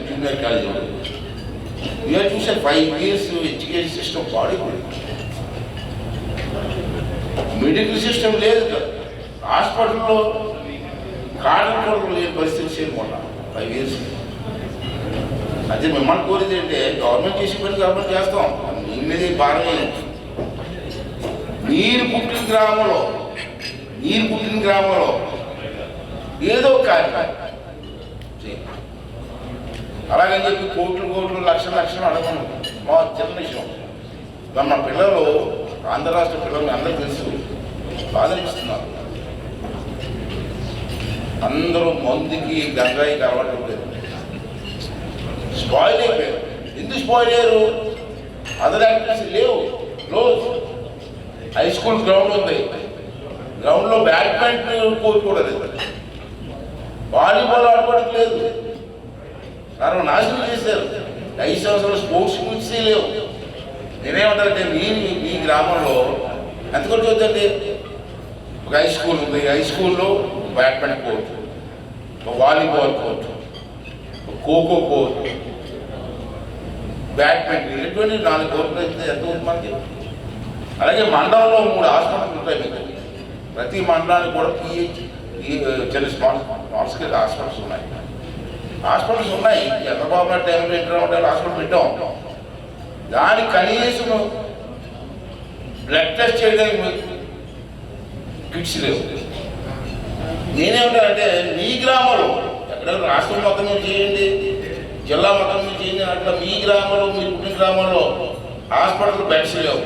జూనియర్ కాలేజీ ఉంటుంది. వీఆర్ చూసారు 5 years ఎడ్యుకేషన్ సిస్టమ్ పాడిపోయింది. మెడికల్ సిస్టమ్ లేదు, హాస్పిటల్లో కాడలు కూడా లేని పరిస్థితి చేయకుండా 5 years. అదే మిమ్మల్ని కోరేది అంటే గవర్నమెంట్ చేసే పని గవర్నమెంట్ చేస్తాం, మీ మీద భారమే. మీరు పుట్టిన గ్రామంలో ఏదో ఒక కార్యక్రమం అలాగని చెప్పి కోట్లు లక్షలు అడగను. మా చిన్న విషయం. మన పిల్లలు ఆంధ్ర రాష్ట్ర పిల్లలు అందరూ తెలుసు, బాధనిస్తున్నారు. అందరూ మందుకి గంగాయికి అలవాటు లేదు, స్పాయిల్ అయిపోయారు. ఎందుకు స్పాయిల్ అయ్యారు? అదర్ యాక్టివిటీస్ లేవు. క్లోజ్. హై స్కూల్ గ్రౌండ్ ఉంది, గ్రౌండ్లో బ్యాడ్మింటన్ కోర్టు కూడా లేదు, వాలీబాల్ ఆడుకోవడానికి లేదు. నాశనం చేశారు. 5 సంవత్సరాలు స్పోర్ట్స్ మీట్సే లేవు. నేనేమంటానంటే మీ గ్రామంలో ఎంత ఖర్చు అవుతుందండి? ఒక హై స్కూల్ ఉంది, హై స్కూల్లో బ్యాడ్మింటన్ కోర్టు, ఒక వాలీబాల్ కోర్టు, ఒక ఖోఖో కోర్టు, బ్యాడ్మింటన్, ఇటువంటి 4 కోర్టులు అయితే ఎంత అవుతుంది మనకి? అలాగే మండలంలో 3 హాస్పిటల్స్ ఉంటాయి మీకు. ప్రతి మండలానికి కూడా చిన్న స్మాల్ స్కేల్ హాస్పిటల్స్ ఉన్నాయి. చంద్రబాబు నాయుడు టైంలో ఇంటర్నల్ హాస్పిటల్ పెట్టాం. దానికి కనీసం బ్లడ్ టెస్ట్ చేయడానికి కిట్స్ లేవు. నేనేమంటానంటే మీ గ్రామంలో ఎక్కడ రాష్ట్రం మొత్తం మీద చేయండి, జిల్లా మొత్తం మీద చేయండి, అట్లా మీ గ్రామంలో మీరు పుట్టిన గ్రామంలో హాస్పిటల్ బెడ్స్ లేవు.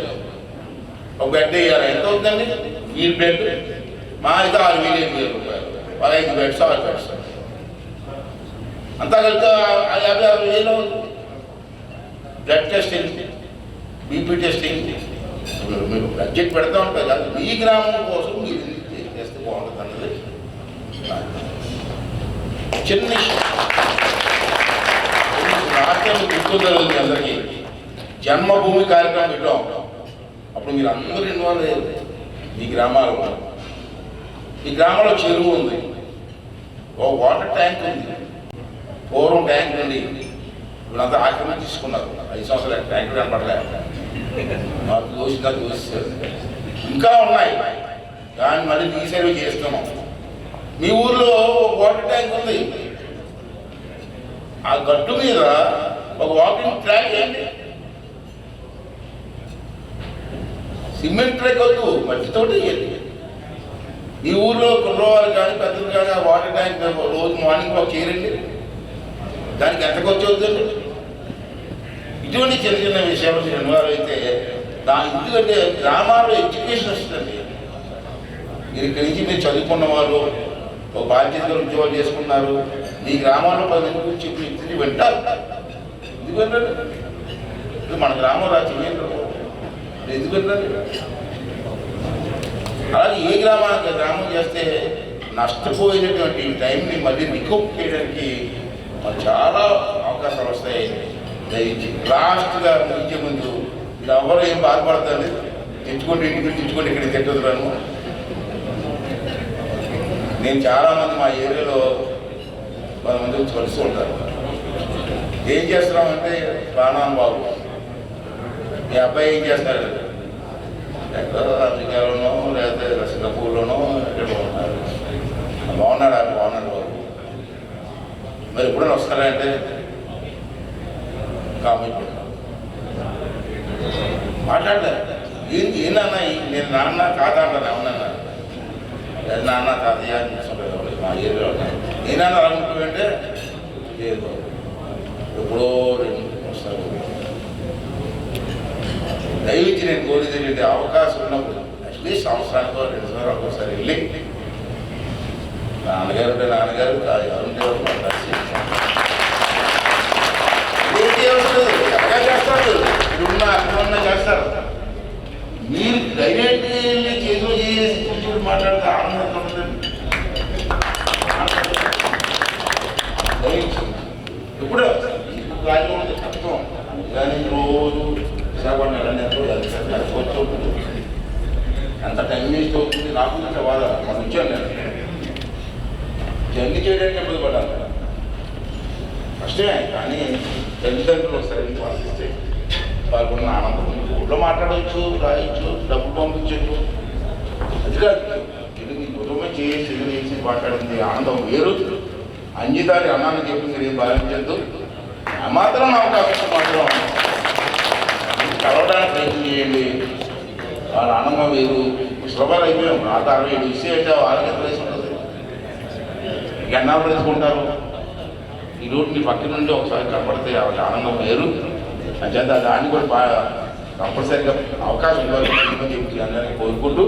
ఒక బెడ్ వేయాలి, ఎంత అవుతుందండి? ఈ బెడ్ మా అయితే 6,000 రూపాయలు, 5 బెడ్స్ 6 బెడ్స్ అంతా కలిసి 50,000 అవుతుంది. బ్లడ్ టెస్టింగ్, బీపీ టెస్టింగ్, మీరు బడ్జెట్ పెడతా ఉంటారు కాదు, మీ గ్రామం కోసం మీరు చేస్తే బాగుంటుంది అన్నది చిన్న రాష్ట్రానికి గుర్తుంటుంది. అందరికీ జన్మభూమి కార్యక్రమం పెట్టాం. అప్పుడు మీరు అందరూ ఇన్వాల్వ్ అయ్యారు. ఈ గ్రామాల్లో చెరువు ఉంది, ఓ వాటర్ ట్యాంక్ ఉంది. పూర్వం ట్యాంక్ నుండి వీళ్ళంతా ఆక్రమణ తీసుకున్నారు. 5 సంవత్సరాలు ట్యాంక్ కనపడలే, మాకు దోషిస్తారు. ఇంకా ఉన్నాయి, దాన్ని మళ్ళీ రీసర్వ్ చేస్తున్నాం. మీ ఊర్లో వాటర్ ట్యాంక్ ఉంది, ఆ గట్టు మీద ఒక వాకింగ్ ట్రాక్ ఏంటి? సిమెంట్ ట్రాక్ వద్దు, మట్టితోటి వేయండి. ఈ ఊర్లో కుర్రవాళ్ళు కానీ పెద్దలు కానీ ఆ వాటర్ ట్యాంక్ రోజు మార్నింగ్ వాక్ చేయండి. దానికి ఎంత ఖర్చు అవుతుంది? ఇటువంటి చిన్న చిన్న విషయాలు ఇన్వాల్వ్ అయితే ఎందుకంటే గ్రామాల్లో ఎడ్యుకేషన్ వస్తుందండి. మీరు ఇక్కడి నుంచి మీరు చదువుకున్న వాళ్ళు ఒక బాధ్యతగా ఉద్యోగాలు చేసుకున్నారు. మీ గ్రామాల్లో 10 మంది గురించి చెప్పి వింటారు. ఎందుకంటే మన గ్రామం రాజకీయాలు ఎందుకంటే అలాగే ఏ గ్రామం చేస్తే నష్టపోయినటువంటి టైంని మళ్ళీ రికవర్ చేయడానికి చాలా అవకాశాలు వస్తాయి. దయచేసి లాస్ట్గా ముగించే ముందు ఇలా ఎవరు ఏం బాధపడతారు, తెచ్చుకుంటే ఇక్కడ తిట్టదురాను. నేను చాలామంది మా ఏరియాలో 10 మంది వచ్చి కలుస్తూ ఉంటారు. ఏం చేస్తున్నామంటే ప్రాణాన్ని బాబు మీ అబ్బాయి ఏం చేస్తున్నారు, ఎక్కడో అమెరికాలోనో లేకపోతే సింగపూర్లోనో ఎక్కడ బాగున్నారు, బాగున్నాడు బాబు. మరి ఎప్పుడైనా వస్తారంటే కామెంట్ మాట్లాడలేదు. ఏంటన్నా నేను నాన్న కాదా అంటాను, ఏమన్నా నాన్న తాతయ్య అని చూసుకుంటారు మా ఏరియాలో. నేనన్నా అనుకుంటుంటే లేదు, ఎప్పుడో 2 వస్తారు. దయవించి నేను కోరితే అవకాశం ఉన్నప్పుడు అట్లీస్ట్ సంవత్సరానికో 2 సంవత్సరాలకు ఒకసారి వెళ్ళి నాన్నగారు ఉంటే నాన్నగారు ఎక్కడ చేస్తారు, ఇప్పుడున్న అర్థమన్నా చేస్తారు. మీరు డైరెక్ట్ చేతిలో చేసి కూర్చొని మాట్లాడితే ఆనందం ఉంటుందండి. ఇప్పుడు గాలి ఉంటే కష్టం, కానీ రోజు విశాఖపట్నం అవుతుంది, ఎంత టైం వేస్ట్ అవుతుంది. నాకు ఇంకా బాధ. మనం ఇచ్చాను నేను జర్నీ చేయడానికి ఇబ్బంది పడ్డాను, కష్టమే. కానీ తల్లిదండ్రులు ఒకసారి పాటిస్తే వాళ్ళకున్న ఆనందం ఊళ్ళో మాట్లాడవచ్చు, రాయొచ్చు, డబ్బు పంపించవచ్చు, అది కాదు. తెలుగు కుటుంబం చేసి వేసి మాట్లాడింది ఆనందం వేరు. అంజిదారి అన్నాన్ని చెప్పి మీరు ఏం భావించద్దు. ఆ మాత్రం అవకాశం మాత్రం కలవడానికి ప్రయత్నం చేయండి. వాళ్ళ ఆనందం వేరు. సులభాలు అయిపోయాం. నాకు 67 ఇస్తే అయితే వాళ్ళకి ఎంత వయసు ఉంటుంది, ఎన్నాళ్ళు తెలుసుకుంటారు. ఈరోజు మీ పక్క నుండి ఒకసారి కనపడితే వాళ్ళకి ఆనందం వేరు. అంచేత దాన్ని కూడా బాగా కంపల్సరీగా అవకాశం ఇవ్వాలని చెప్పి అందరికీ కోరుకుంటూ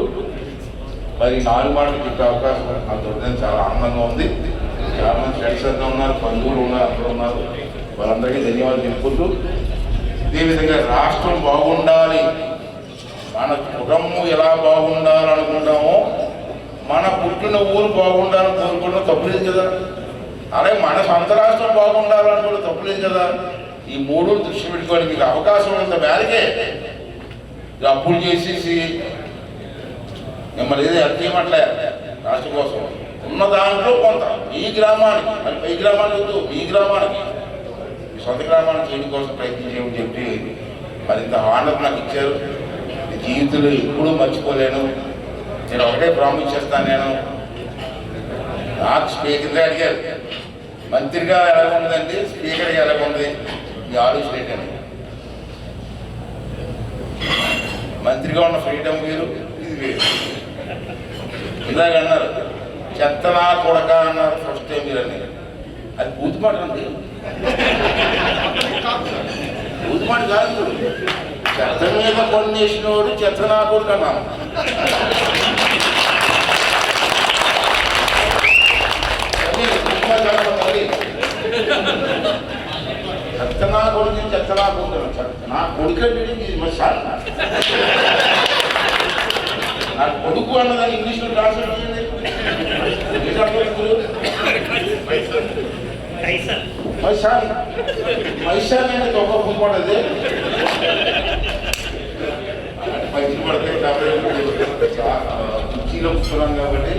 మరి 4 మాటలు చెప్పే అవకాశం నాకు దొరికింది. చాలా ఆనందంగా ఉంది. చాలామంది ఫ్రెండ్స్ అంతా ఉన్నారు, బంధువులు ఉన్నారు, అందరూ ఉన్నారు. వాళ్ళందరికీ ధన్యవాదాలు చెప్పుకుంటూ ఇదేవిధంగా రాష్ట్రం బాగుండాలి, మన కుటుంబం ఎలా బాగుండాలనుకుంటామో మన పుట్టిన ఊరు బాగుండాలని కోరుకుంటాం, తప్పులేదు కదా. అలాగే మన సొంత రాష్ట్రం బాగుండాలనుకుంటే తప్పులేదు కదా. ఈ 3 దృష్టి పెట్టుకొని మీకు అవకాశం ఉన్నంత మేరకే అప్పులు చేసేసి మిమ్మల్ని ఏదో హెల్ప్ చేయమట్లే. రాష్ట్రం కోసం ఉన్న దాంట్లో కొంత మీ గ్రామానికి, మరి పై గ్రామానికి వద్దు, మీ గ్రామానికి, మీ సొంత గ్రామానికి చేయడం కోసం ప్రయత్నం చేయమని చెప్పి మరింత ఆనందం నాకు ఇచ్చారు. జీవితంలో ఎప్పుడూ మర్చిపోలేను. నేను ఒకటే ప్రామిస్ చేస్తాను. నేను నాకు స్పీకర్గా అడిగారు, మంత్రిగా ఎలా ఉందండి, స్పీకర్గా ఎలా ఉంది మీ ఆలోచన ఏంటండి. మంత్రిగా ఉన్న ఫ్రీడమ్ వేరు, ఇది వేరు. ఇలాగ అన్నారు, చెత్తనా కొడక అన్నారు ఫస్ట్ టైం మీరు అని. అది బూతుమాట అండి, బూతుమాట కాదు. చెత్త మీద కొన్నేసినోడు చెత్తనా కొడుకు అన్నాను. చెత్తనా కొడుకు చెత్తనా కొడుకు నా కొడుకండి సార్. నా కొడుకు అన్నదాన్ని ఇంగ్లీష్లో ట్రాన్స్లేట్ చేయండి. మైసాన్ అనేది ఒక పుట్టుపడది పైకి పడితే కుర్చీలో కూర్చున్నాం కాబట్టి,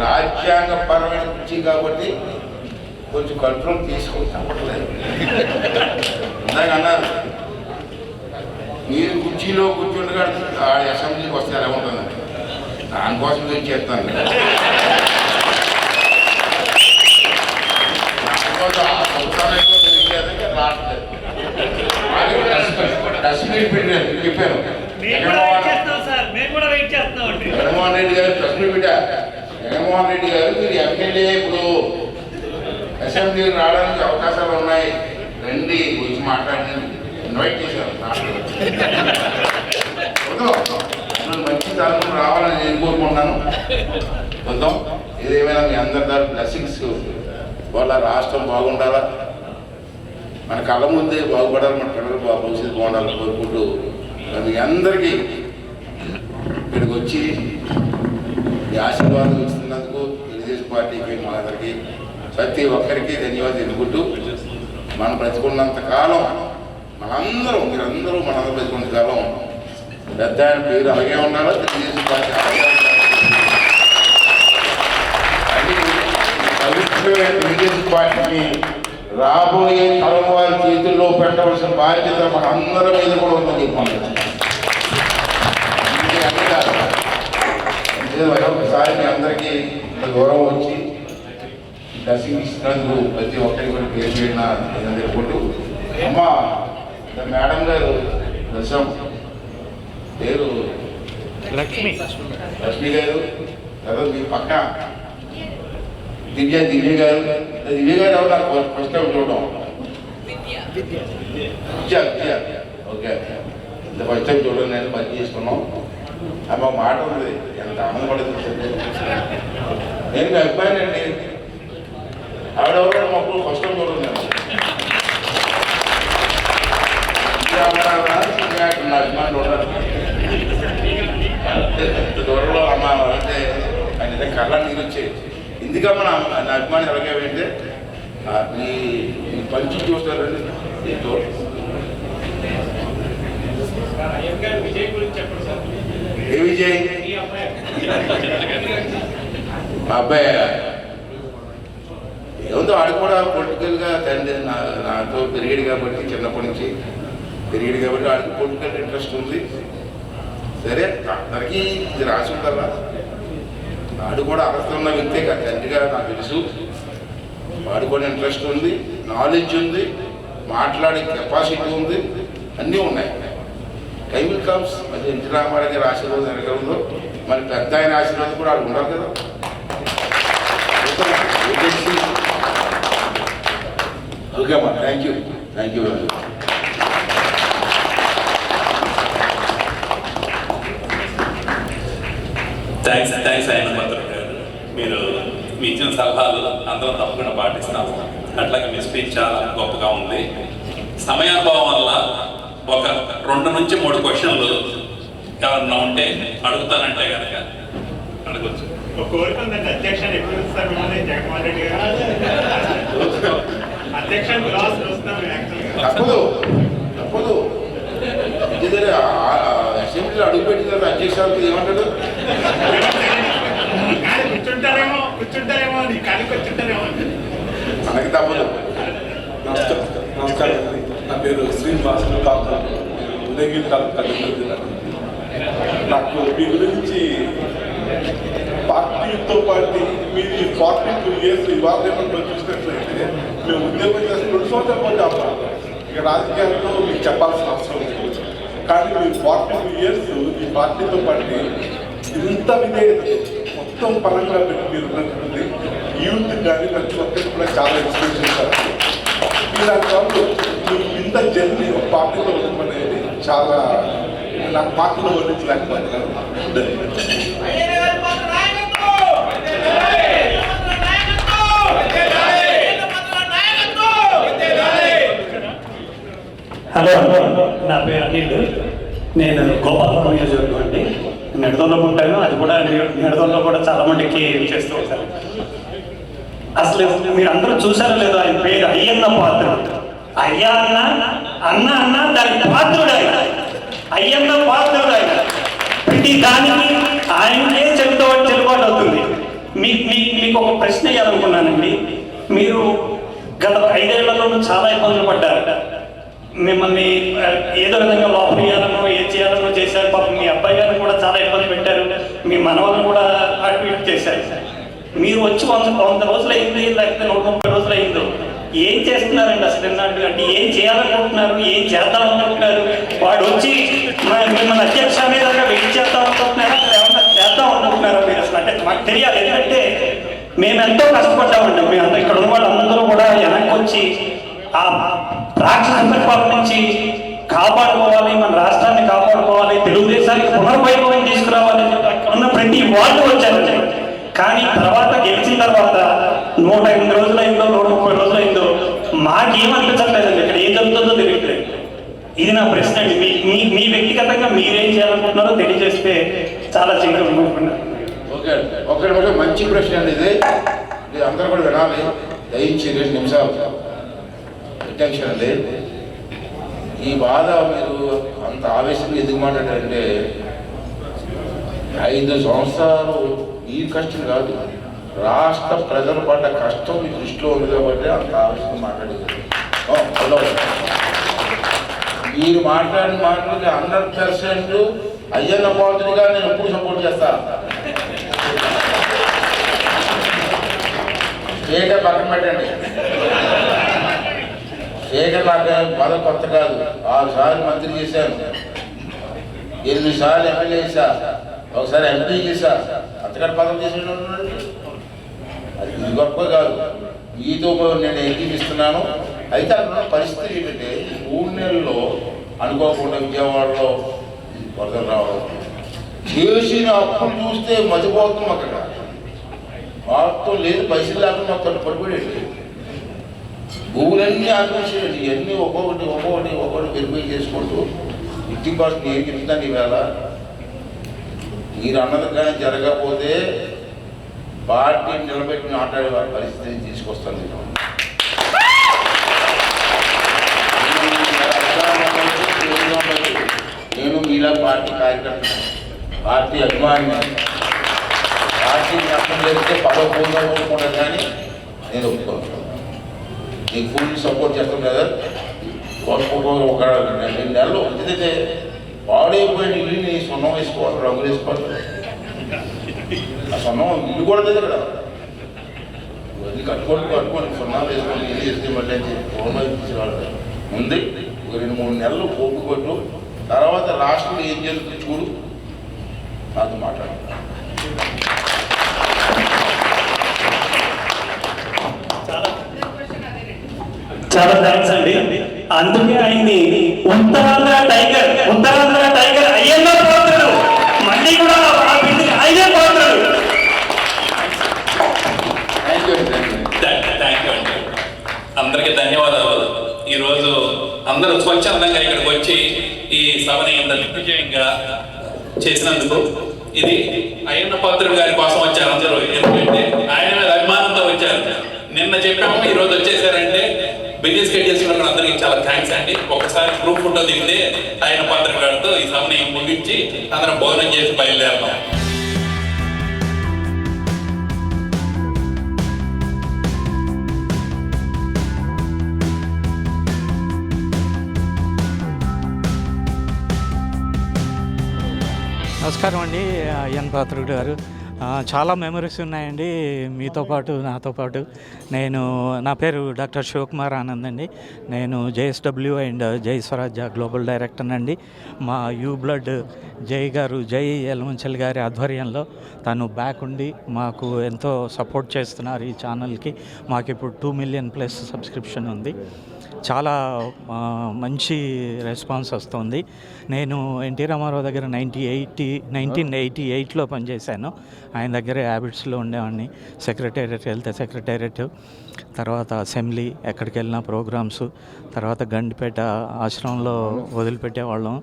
రాజ్యాంగపరమైన కుర్చీ కాబట్టి కొంచెం కంట్రోల్ తీసుకొని చెప్పట్లేదు. ఇందాకన్నా మీరు కుర్చీలో కూర్చుండగా అసెంబ్లీకి వస్తే ఎలా ఉంటుందండి, దానికోసం నేను చేస్తాను. డస్ట్బిన్ పెట్టారు చెప్పాను. జగన్మోహన్ రెడ్డి గారు డస్ట్బిన్ పెట్టారు. జగన్మోహన్ రెడ్డి గారు మీరు ఎమ్మెల్యే ఇప్పుడు అసెంబ్లీకి రావడానికి అవకాశాలు ఉన్నాయి, రండి వచ్చి మాట్లాడండి ఇన్వైట్ చేశారు. మంచి తరం రావాలని నేను కోరుకుంటున్నాను. చూద్దాం. ఏదేమైనా మీ అందరి దాని బ్లెస్సింగ్స్ వల్ల రాష్ట్రం బాగుండాలా, మన కళ్ళ ముందే బాగుపడాలి, మన పిల్లలు భవిష్యత్తు బాగుండాలని కోరుకుంటూ మీ అందరికీ ఇక్కడికి వచ్చి ఈ ఆశీర్వాదం ఇస్తున్నందుకు తెలుగుదేశం పార్టీకి మనందరికీ ప్రతి ఒక్కరికి ధన్యవాదాలు తెలుపుకుంటూ మనం బ్రతుకున్నంత కాలం మనందరం మీరందరూ మనందరూ బ్రతుకున్నంత కాలం పెద్ద ఆయన పేరు అలాగే ఉండాలా, తెలుగుదేశం పార్టీ అలాగే ఉండాలి. పవిత్రమైన తెలుగుదేశం పార్టీని రాబోయే తరం వారి చేతుల్లో పెట్టవలసిన బాధ్యత మన అందరి మీద కూడా ఉందని చెప్పాను. ఒకసారి మీ అందరికీ గౌరవం వచ్చి దర్శనం ఇస్తున్నందుకు ప్రతి ఒక్కరికి కూడా పేరు పెట్టిన తెలుపుకుంటూ, అమ్మ మేడం గారు దర్శనం పేరు లక్ష్మి గారు, తర్వాత మీ పక్క దివ్య గారు. దివ్య గారు ఎవరు నాకు ఫస్ట్ టైం చూడడం. ఓకే, ఫస్ట్ టైం చూడడం నేను పని చేసుకున్నాం. అమ్మ మాట ఉంది, ఎంత ఆనందపడుతుంది. నేను అభిప్రాయం అండి, ఆవిడెవరో మాకు ఫస్ట్ టైం చూడడం. నేను నా అభిమానులు ఉండాలి. ఎంత దూరంలో అమ్మ అంటే ఆయన కళ్ళ నీరు వచ్చేది. ఎందుకమ్మా నా అభిమాని ఎలాగేంటే ఈ పంచి చూస్తారండి. ఏ విజయ్ మా అబ్బాయి ఏముందో ఆడు కూడా పొలిటికల్గా తండ్రి నాతో పెరిగాడు కాబట్టి, చిన్నప్పటి నుంచి పెరిగాడు కాబట్టి ఆడికి పొలిటికల్ ఇంట్రెస్ట్ ఉంది. సరే అందరికీ ఇది రాసి ఉండాలా, వాడు కూడా అర్హత ఉన్న వ్యక్తే కదా తండ్రిగా నాకు తెలుసు. వాడు కూడా ఇంట్రెస్ట్ ఉంది, నాలెడ్జ్ ఉంది, మాట్లాడే కెపాసిటీ ఉంది, అన్నీ ఉన్నాయి. Time will comes. మరి ఎన్టీ రామారావు గారి ఆశీర్వాదం ఎనగలంలో మరి పెద్ద ఆయన ఆశీర్వాదం కూడా వాళ్ళు ఉండాలి కదా. ఓకే అమ్మా, thank you very much. Thanks ఆయన మీరు మీ ఇచ్చిన సలహాలు అందరం తప్పకుండా పాటిస్తాము. అట్లాగే మీ స్పీచ్ చాలా గొప్పగా ఉంది. సమయాభావం వల్ల ఒక 2 నుంచి 3 క్వశ్చన్లు ఎవరన్నా ఉంటే అడుగుతానంటే కనుక అడగచ్చు. ఒక కోరిక ఉందండి, అధ్యక్షుడు ఎప్పుడు ఇస్తారు మిమ్మల్ని జగన్మోహన్ రెడ్డి గారు? అధ్యక్షుడు లాస్ట్ వస్తున్నాం తప్పదు. అసెంబ్లీలో అడుగుపెట్టిన తర్వాత అధ్యక్షుడు ఏమంటాడు? కూర్చుంటారేమో కానీ కూర్చుంటారేమో మనకి తప్పదు. నమస్కారం. నా పేరు శ్రీనివాస్ ఉదయగిరి తాలూకా. నాకు మీ గురించి పార్టీతో పాటు మీరు 42 years ఇవాళ రేపట్లో చూసినట్లయితే మేము ఉద్యోగం చేసి 2 సంవత్సరాల పాటు అవ్వాలి. ఇక రాజకీయాల్లో మీకు చెప్పాల్సిన అవసరం లేదు. కానీ మీరు 42 years ఈ పార్టీతో పాటు ఇంత విధేయత మొత్తం పరంగా పెట్టి మీరు ఉన్నటువంటి యూత్ కానీ ప్రతి ఒక్కరికి కూడా చాలా ఇన్స్పిరేషన్ ఇస్తారు. ఇలాంటి వాళ్ళు ఇంత జర్నీ ఒక పార్టీలో ఉండడం అనేది చాలా నాకు పార్టీలో వర్ణించలేకపోతున్నాను. హలో, నా పేరు అనిల్. నేను గోపాలపురం నియోజకవర్గం అండి. నిడదల్లో ఉంటాను. అది కూడా నిడదల్లో కూడా చాలా మందికి చేస్తూ ఉంటాను. అసలు మీరు అందరూ చూసారో లేదో, ఆయన పేరు అయ్యన్న పాత్రుడు. అయ్యా అన్న, అన్న అన్న దానికి పాత్రుడు ఆయన. అయ్యన్న పాత్రుడు ఆయన. ప్రతి దానికి ఆయనకే చెల్లుబాటు అవుతుంది. మీకు ఒక ప్రశ్న వేయాలనుకున్నానండి. మీరు గత 5 ఏళ్లలోనూ చాలా ఇబ్బందులు పడ్డారు. మిమ్మల్ని ఏదో విధంగా లోపల చేయాలనో ఏం చేయాలనో చేశారు. పాపం మీ అబ్బాయి గారిని కూడా చాలా ఇబ్బంది పెట్టారు. మీ మనవాళ్ళని కూడా అటు ఇటు చేశారు. మీరు వచ్చి 100 రోజులు అయింది, లేకపోతే 130 రోజులు అయిందో, ఏం చేస్తున్నారండి అసలు? అంటే ఏం చేయాలనుకుంటున్నారు, ఏం చేద్దాం అనుకుంటున్నారు? వాడు వచ్చి మిమ్మల్ని అధ్యక్ష మీద వెయిట్ చేద్దాం అనుకుంటున్నారా, ఏమన్నా చేద్దాం అనుకుంటున్నారా మీరు అసలు? అంటే మాకు తెలియాలి. ఎందుకంటే మేము ఎంతో కష్టపడ్డామండి. మేము ఇక్కడ ఉన్న వాళ్ళందరూ కూడా వెనక్కి వచ్చి ఆ రాక్షస పరిపాలన నుంచి కాపాడుకోవాలి, మన రాష్ట్రాన్ని కాపాడుకోవాలి, తెలుగుదేశానికి పునర్వైభవం తీసుకురావాలి. అక్కడ ఉన్న ప్రతి వాళ్ళు వచ్చారండి. కానీ తర్వాత గెలిచిన తర్వాత 108 రోజులైందో 130 రోజులైందో మాకేమనిపించట్లేదండి. ఇక్కడ ఏం జరుగుతుందో తెలియట్లేదు. ఇది నా ప్రశ్న అండి. మీ వ్యక్తిగతంగా మీరేం చేయాలనుకుంటున్నారో తెలియజేస్తే చాలా శీఘ్రం అనుకుంటున్నారు. ఓకే, మంచి ప్రశ్న అండి. ఇది అందరూ కూడా వినాలి. దయించి 2 నిమిషాలు అటెన్షన్ అండి. ఈ బాధ మీరు అంత ఆవేశంగా ఎందుకు మాట్లాడారంటే 5 సంవత్సరాలు ఈ కష్టం కాదు, రాష్ట్ర ప్రజలు పడ్డ కష్టం మీ దృష్టిలో ఉంది కాబట్టి అంత ఆవేశంగా మాట్లాడేది. హలో, మీరు మాట్లాడిన మాటలకి 100% అయ్యన్న పాత్రుడిగా నేను ఎప్పుడు సపోర్ట్ చేస్తా. శేఖర్ పక్కన పెట్టండి. శేఖర్ నాకు పదవి కొత్త కాదు. 6 సార్లు మంత్రి చేశాను, 8 సార్లు ఎమ్మెల్యే చేశా, ఒకసారి ఎంపీ చేశా. అంతకంటే పదవి చేసేటండి. అది ఇది గొప్ప కాదు. మీతో నేను ఎక్కిపిస్తున్నాను. అయితే అక్కడ పరిస్థితి ఏంటంటే 3 నెలల్లో అనుకోకుండా విజయవాడలో వరదలు రావడం, చేసిన అప్పులు చూస్తే మతిపోతాం. అక్కడ మొత్తం లేదు, పైసలు లేకుండా మొత్తం పడిపోయేది. భూములన్నీ ఆక్రమించేది. ఇవన్నీ ఒక్కొక్కటి వెరిఫై చేసుకుంటూ 50% ఏం చెప్తాను ఈవేళ. మీరు అన్నది కానీ జరగకపోతే పార్టీని నిలబెట్టి మాట్లాడే పరిస్థితిని తీసుకొస్తాను. నేను మీలా పార్టీ కార్యకర్త, పార్టీ అభిమాని. పార్టీని నష్టం చేస్తే పదవి పొందకుండా కానీ నేను ఒప్పుకోను. నీకు ఫుల్ సపోర్ట్ చేస్తాం కదా. ఒక 2 నెలలు ఎందుకంటే పాడైపోయిన ఇల్లుని సొన్నం వేసుకోవాలి, రంగులు వేసుకోవాలి. ఆ సొన్నం ఇల్లు కూడా లేదు కదా, ఇవన్నీ కట్టుకోండి సొన్నాలు వేసుకోండి, ఇల్లు వేస్తే మళ్ళీ అని చెప్పి గవర్నమెంట్ తీసేవాళ్ళు. ముందే ఒక 2-3 నెలలు పోపు కొట్టు, తర్వాత లాస్ట్లో ఏం జరుగుతుంది చూడు, నాతో మాట్లాడు. చాలా థ్యాంక్స్ అండి. అందుకే ఆయన్ని ఉత్తరాంధ్ర టైగర్ అయ్యన్న పోతాడు, మళ్ళీ కూడా ఆ బిడ్డకి అయ్యే పోతాడు. థ్యాంక్ యూ అండి, అందరికీ ధన్యవాదాలు. ఈరోజు అందరూ స్వచ్ఛందంగా ఇక్కడికి వచ్చి ఈ సభని ఇంత దిగ్విజయంగా చేసినందుకు. ఇది అయ్యన్న పాత్రుడు గారి కోసం వచ్చారు అందరూ, ఎందుకంటే ఆయన మీద అభిమానంతో వచ్చారు. నిన్న చెప్పాము, ఈరోజు వచ్చేసారంటే బిజీ స్కెడ్యూల్స్ ఉన్న అందరికీ చాలా థ్యాంక్స్ అండి. ఒకసారి గ్రూప్ ఫోటో దిగితే ఆయన పాత్రుడు గారితో ఈ సభని ముగించి అందరం భోజనం చేసి బయలుదేరతాం. నమస్కారం అండి అయ్యన్ పాత్రుడు గారు. చాలా మెమరీస్ ఉన్నాయండి మీతో పాటు నాతో పాటు. నా పేరు డాక్టర్ శివకుమార్ ఆనంద్ అండి. నేను JSW అండ్ జై స్వరాజ్య గ్లోబల్ డైరెక్టర్ అండి. మా బ్లడ్ జై యలమంచిలి గారి ఆధ్వర్యంలో తను బ్యాక్ ఉండి మాకు ఎంతో సపోర్ట్ చేస్తున్నారు ఈ ఛానల్కి. మాకు ఇప్పుడు 2 మిలియన్ ప్లస్ సబ్స్క్రిప్షన్ ఉంది. చాలా మంచి రెస్పాన్స్ వస్తుంది. నేను ఎన్టీ రామారావు దగ్గర 1988లో పనిచేశాను. ఆయన దగ్గర హ్యాబిట్స్లో ఉండేవాడిని. హెల్త్ సెక్రటేరియట్, తర్వాత అసెంబ్లీ, ఎక్కడికి వెళ్ళిన ప్రోగ్రామ్స్, తర్వాత గండిపేట ఆశ్రమంలో వదిలిపెట్టేవాళ్ళం.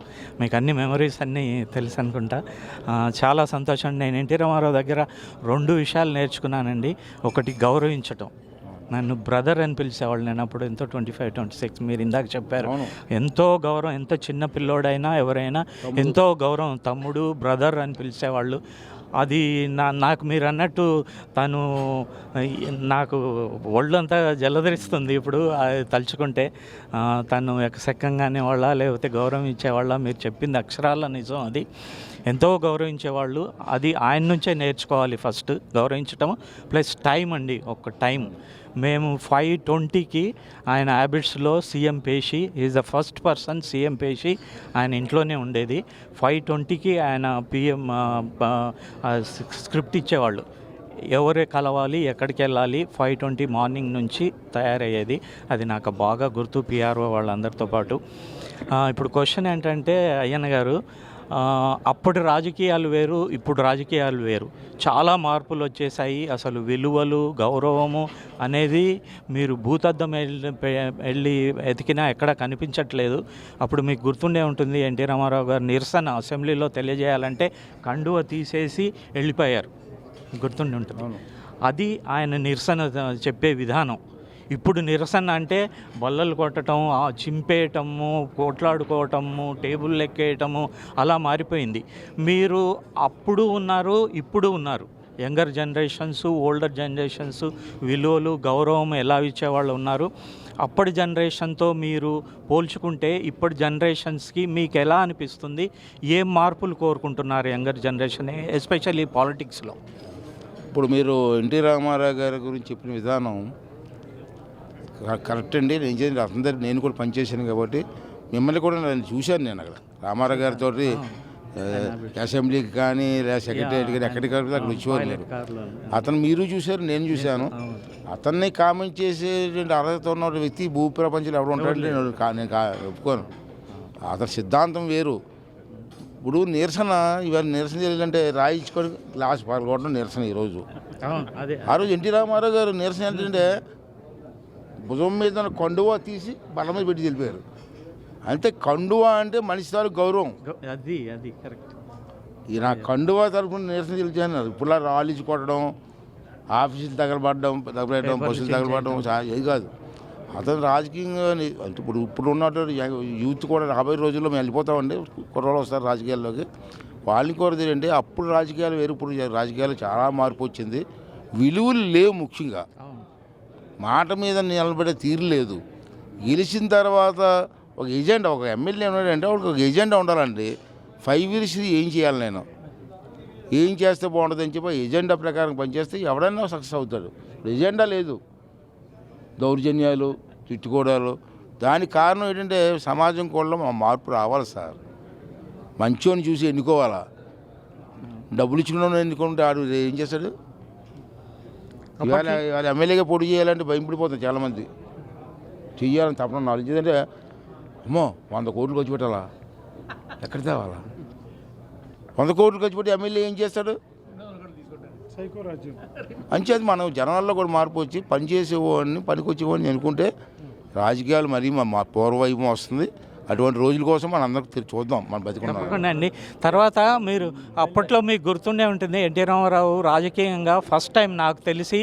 మీకు అన్ని మెమరీస్ అన్నీ తెలుసు అనుకుంటా. చాలా సంతోషం. నేను ఎన్టీ రామారావు దగ్గర 2 విషయాలు నేర్చుకున్నానండి. ఒకటి గౌరవించటం. నన్ను బ్రదర్ అని పిలిచేవాళ్ళు. నేను అప్పుడు ఎంతో 25-26 మీరు ఇందాక చెప్పారు. ఎంతో గౌరవం, ఎంత చిన్న పిల్లోడైనా ఎవరైనా ఎంతో గౌరవం. తమ్ముడు, బ్రదర్ అని పిలిచేవాళ్ళు. అది నాకు మీరు అన్నట్టు తను నాకు ఒళ్ళంతా జలధరిస్తుంది ఇప్పుడు అది తలుచుకుంటే. తను ఎక్కసెక్కంగానే వాళ్ళ లేకపోతే గౌరవం ఇచ్చేవాళ్ళ, మీరు చెప్పింది అక్షరాల నిజం. అది ఎంతో గౌరవించేవాళ్ళు. అది ఆయన నుంచే నేర్చుకోవాలి ఫస్ట్, గౌరవించటం ప్లస్ టైం అండి. ఒక టైం మేము 5:20కి ఆయన హ్యాబిట్స్లో సీఎం పేషి is the first person. CM పేషి ఆయన ఇంట్లోనే ఉండేది. 5:20కి ఆయన PM స్క్రిప్ట్ ఇచ్చేవాళ్ళు, ఎవరే కలవాలి, ఎక్కడికి వెళ్ళాలి. 5:20 మార్నింగ్ నుంచి తయారయ్యేది. అది నాకు బాగా గుర్తు, PRO వాళ్ళందరితో పాటు. ఇప్పుడు క్వశ్చన్ ఏంటంటే అయ్యన్న గారు, అప్పటి రాజకీయాలు వేరు, ఇప్పుడు రాజకీయాలు వేరు. చాలా మార్పులు వచ్చేసాయి. అసలు విలువలు, గౌరవము అనేది మీరు భూతద్దం వెళ్ళి ఎతికినా ఎక్కడ కనిపించట్లేదు. అప్పుడు మీకు గుర్తుండే ఉంటుంది, ఎన్టీ రామారావు గారు నిరసన అసెంబ్లీలో తెలియజేయాలంటే కండువ తీసేసి వెళ్ళిపోయారు, గుర్తుండి ఉంటుంది. అది ఆయన నిరసన చెప్పే విధానం. ఇప్పుడు నిరసన అంటే బల్లలు కొట్టడం, చింపేయటము, పోట్లాడుకోవటము, టేబుల్ ఎక్కేయటము అలా మారిపోయింది. మీరు అప్పుడు ఉన్నారు, ఇప్పుడు ఉన్నారు. యంగర్ జనరేషన్స్, ఓల్డర్ జనరేషన్స్ విలువలు, గౌరవం ఎలా ఇచ్చేవాళ్ళు ఉన్నారు. అప్పటి జనరేషన్తో మీరు పోల్చుకుంటే ఇప్పటి జనరేషన్స్కి మీకు ఎలా అనిపిస్తుంది? ఏం మార్పులు కోరుకుంటున్నారు యంగర్ జనరేషన్, ఎస్పెషల్లీ పాలిటిక్స్లో? ఇప్పుడు మీరు ఎన్టీ రామారావు గారి గురించి చెప్పిన విధానం కరెక్ట్ అండి. నేను కూడా పనిచేశాను కాబట్టి మిమ్మల్ని కూడా నేను చూశాను. నేను అక్కడ రామారావు గారితో అసెంబ్లీకి కానీ లేదా సెక్రటరీ కానీ ఎక్కడికి అక్కడ వచ్చేవారు. అతను మీరు చూశారు, నేను చూశాను. అతన్ని కామెంట్ చేసేటువంటి అర్హత ఉన్న వ్యక్తి భూ ప్రపంచంలో ఎవరు ఉంటాడంటే నేను ఒప్పుకోను. అతని సిద్ధాంతం వేరు. ఇప్పుడు నిరసన, ఇవాళ నిరసన చేయాలంటే రాయించుకొని గ్లాస్ పాల్గొనడం నిరసన. ఈరోజు ఆ రోజు ఎన్టీ రామారావు గారు నిరసన ఏంటంటే భుజం మీద కండువా తీసి బల్ల మీద పెట్టి వెళ్ళిపోయారు. అంటే కండువా అంటే మనిషి తాలూకు గౌరవం. అది కరెక్ట్. ఈ నా కండువా తరఫున నిరసన తెలిచాను. ఇప్పుడు రాలించి కొట్టడం, ఆఫీసులు తగలబడడం, బస్సులు తగలబడడం ఇది కాదు. అతను రాజకీయంగా అంటే ఇప్పుడు ఉన్నట్టు యూత్ కూడా రాబోయే రోజుల్లో మేము వెళ్ళిపోతామండి. కుర్రోళ్ళు వస్తారు రాజకీయాల్లోకి. వాళ్ళని కోరేది ఏంటంటే అప్పుడు రాజకీయాలు వేరు, ఇప్పుడు రాజకీయాలు చాలా మార్పు వచ్చింది. విలువలు లేవు. ముఖ్యంగా మాట మీద నిలబడే తీరు లేదు. గెలిచిన తర్వాత ఒక ఎజెండా, ఒక ఎమ్మెల్యే ఉన్నాడంటే ఒక ఎజెండా ఉండాలండి. 5 years ఏం చేయాలి, నేను ఏం చేస్తే బాగుంటుంది అని చెప్పి ఎజెండా ప్రకారం పనిచేస్తే ఎవడైనా సక్సెస్ అవుతాడు. ఎజెండా లేదు, దౌర్జన్యాలు, తిట్టుకోవడాలు. దానికి కారణం ఏంటంటే సమాజం కూడా మార్పు రావాలి సార్. మంచోని చూసి ఎన్నుకోవాలా. డబ్బులు ఇచ్చుకున్న ఎన్నుకుంటే ఆడు ఏం చేస్తాడు? ఇవాళ ఎమ్మెల్యేగా పోటీ చేయాలంటే భయపడిపోతాం చాలామంది. చెయ్యాలని తప్పన నాలుగు. ఎందుకంటే అమ్మో 100 కోట్లు ఖర్చు పెట్టాలా, ఎక్కడ తేవాలా? 100 కోట్లు ఖర్చు పెట్టి ఎమ్మెల్యే ఏం చేస్తాడు? అంచేది మనం జనాల్లో కూడా మార్పు వచ్చి పనిచేసేవాడిని, పనికొచ్చేవాడిని అనుకుంటే రాజకీయాలు మరీ మా పూర్వవైభవం వస్తుంది. అటువంటి రోజుల కోసం మనం అందరం చూద్దాం, మనం బతికున్నాం అండి. తర్వాత మీరు అప్పట్లో మీకు గుర్తుండే ఉంటుంది, ఎన్టీ రామారావు రాజకీయంగా ఫస్ట్ టైం నాకు తెలిసి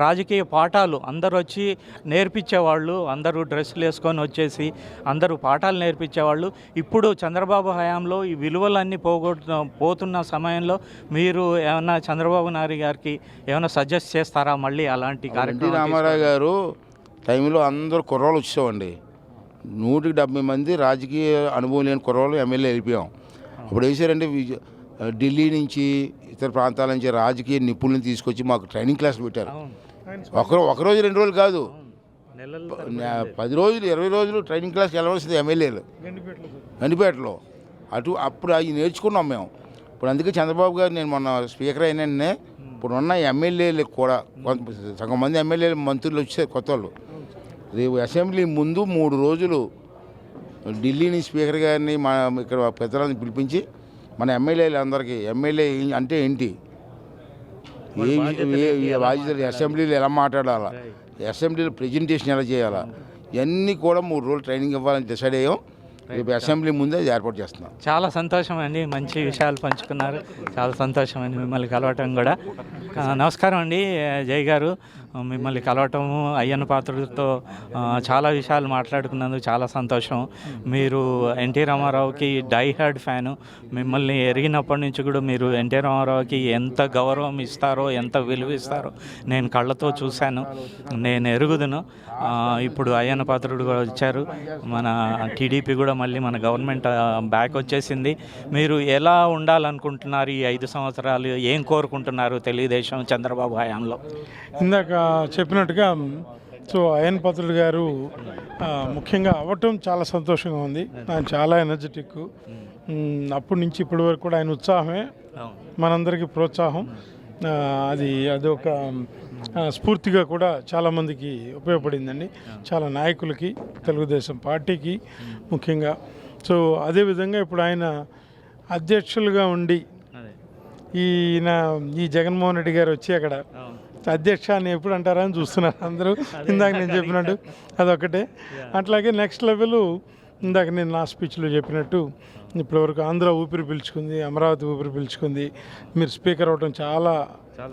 రాజకీయ పాఠాలు అందరూ వచ్చి నేర్పించేవాళ్ళు. అందరూ డ్రెస్సులు వేసుకొని వచ్చేసి అందరూ పాఠాలు నేర్పించేవాళ్ళు. ఇప్పుడు చంద్రబాబు హయాంలో ఈ విలువలన్నీ పోతున్న సమయంలో మీరు ఏమన్నా చంద్రబాబు నాయుడు గారికి ఏమైనా సజెస్ట్ చేస్తారా మళ్ళీ అలాంటి కార్యక్రమం? ఎన్టీ రామారావు గారు టైంలో అందరూ కుర్రాళ్ళు వచ్చేవాడి. 170 మంది రాజకీయ అనుభవం లేని కుర్రాళ్ళు ఎమ్మెల్యే వెళ్ళిపోయాం. అప్పుడు వేసారంటే ఢిల్లీ నుంచి ఇతర ప్రాంతాల నుంచి రాజకీయ నిపుణులను తీసుకొచ్చి మాకు ట్రైనింగ్ క్లాసులు పెట్టారు. ఒకరోజు 2 రోజులు కాదు, 10 రోజులు 20 రోజులు ట్రైనింగ్ క్లాస్ వెళ్ళవలసింది ఎమ్మెల్యేలు గండిపేటలో. అప్పుడు అవి నేర్చుకున్నాం మేము. ఇప్పుడు అందుకే చంద్రబాబు గారు, నేను మొన్న స్పీకర్ అయినా ఇప్పుడున్న ఎమ్మెల్యేలకు కూడా సగం మంది ఎమ్మెల్యేలు మంత్రులు వచ్చారు కొత్త వాళ్ళు. రేపు అసెంబ్లీ ముందు 3 రోజులు ఢిల్లీని స్పీకర్ గారిని ఇక్కడ పెద్దలని పిలిపించి మన ఎమ్మెల్యేలు అందరికీ ఎమ్మెల్యే అంటే ఏంటి, ఏ బాధ్యతలు, అసెంబ్లీలో ఎలా మాట్లాడాలా, అసెంబ్లీలో ప్రజెంటేషన్ ఎలా చేయాలా, ఇవన్నీ కూడా 3 రోజులు ట్రైనింగ్ ఇవ్వాలని డిసైడ్ అయ్యాం. రేపు అసెంబ్లీ ముందే ఏర్పాటు చేస్తున్నాం. చాలా సంతోషం అండి, మంచి విషయాలు పంచుకున్నారు. చాలా సంతోషం అండి మిమ్మల్ని కలవటం కూడా. నమస్కారం అండి జై గారు, మిమ్మల్ని కలవటము, అయ్యన్న పాత్రుడితో చాలా విషయాలు మాట్లాడుకున్నందుకు చాలా సంతోషం. మీరు ఎన్టీ రామారావుకి డై హార్డ్ ఫ్యాను. మిమ్మల్ని ఎరిగినప్పటి నుంచి కూడా మీరు ఎన్టీ రామారావుకి ఎంత గౌరవం ఇస్తారో, ఎంత విలువ ఇస్తారో నేను కళ్ళతో చూశాను, నేను ఎరుగుదును. ఇప్పుడు అయ్యన్న పాత్రుడు కూడా వచ్చారు, మన టీడీపీ కూడా మళ్ళీ మన గవర్నమెంట్ బ్యాక్ వచ్చేసింది. మీరు ఎలా ఉండాలనుకుంటున్నారు ఈ 5 సంవత్సరాలు? ఏం కోరుకుంటున్నారు తెలుగుదేశం చంద్రబాబు హయాంలో? ఇందాక చెప్పినట్టుగా అయ్యన్న పాత్రుడు గారు ముఖ్యంగా అవ్వటం చాలా సంతోషంగా ఉంది. ఆయన చాలా ఎనర్జెటిక్. అప్పటి నుంచి ఇప్పటి వరకు కూడా ఆయన ఉత్సాహమే మనందరికీ ప్రోత్సాహం. అదొక స్ఫూర్తిగా కూడా చాలామందికి ఉపయోగపడిందండి, చాలా నాయకులకి, తెలుగుదేశం పార్టీకి ముఖ్యంగా. అదేవిధంగా ఇప్పుడు ఆయన అధ్యక్షులుగా ఉండి ఈ జగన్మోహన్ రెడ్డి గారు వచ్చి అక్కడ అధ్యక్ష అని ఎప్పుడు అంటారా అని చూస్తున్నారు అందరూ. ఇందాక నేను చెప్పినట్టు అదొకటే. అట్లాగే నెక్స్ట్ లెవెల్ ఇందాక నేను నా స్పీచ్లో చెప్పినట్టు ఇప్పటివరకు ఆంధ్ర ఊపిరి పీల్చుకుంది, అమరావతి ఊపిరి పీల్చుకుంది. మీరు స్పీకర్ అవ్వడం చాలా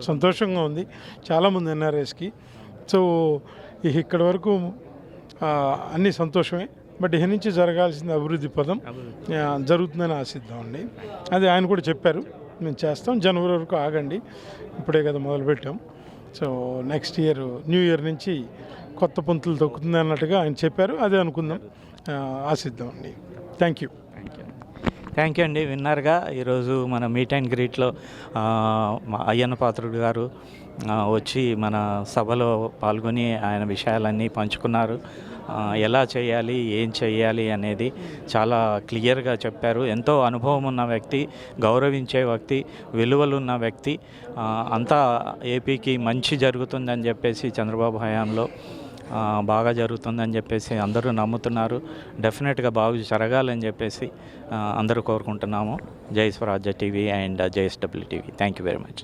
సంతోషంగా ఉంది చాలామంది ఎన్ఆర్ఎస్కి. ఇక్కడి వరకు అన్నీ సంతోషమే. బట్ ఇక నుంచి జరగాల్సిన అభివృద్ధి పదం జరుగుతుందని ఆశిద్దామండి. అది ఆయన కూడా చెప్పారు, మేము చేస్తాం, జనవరి వరకు ఆగండి, ఇప్పుడే కదా మొదలుపెట్టాం. నెక్స్ట్ ఇయర్ న్యూ ఇయర్ నుంచి కొత్త పంతులు తొక్కుతుంది అన్నట్టుగా ఆయన చెప్పారు. అదే అనుకుందాం, ఆశిద్దామండి. థ్యాంక్ యూ అండి. విన్నారుగా ఈరోజు మన మీట్ అండ్ గ్రీట్లో అయ్యన్న పాత్రుడు గారు వచ్చి మన సభలో పాల్గొని ఆయన విషయాలన్నీ పంచుకున్నారు. ఎలా చేయాలి, ఏం చేయాలి అనేది చాలా క్లియర్గా చెప్పారు. ఎంతో అనుభవం ఉన్న వ్యక్తి, గౌరవించే వ్యక్తి, విలువలున్న వ్యక్తి. అంతా ఏపీకి మంచి జరుగుతుందని చెప్పేసి చంద్రబాబు హయాంలో బాగా జరుగుతుందని చెప్పేసి అందరూ నమ్ముతున్నారు. డెఫినెట్గా బాగా జరగాలని చెప్పేసి అందరూ కోరుకుంటున్నాము. జై Swarajya TV and JSW TV. Thank you very much.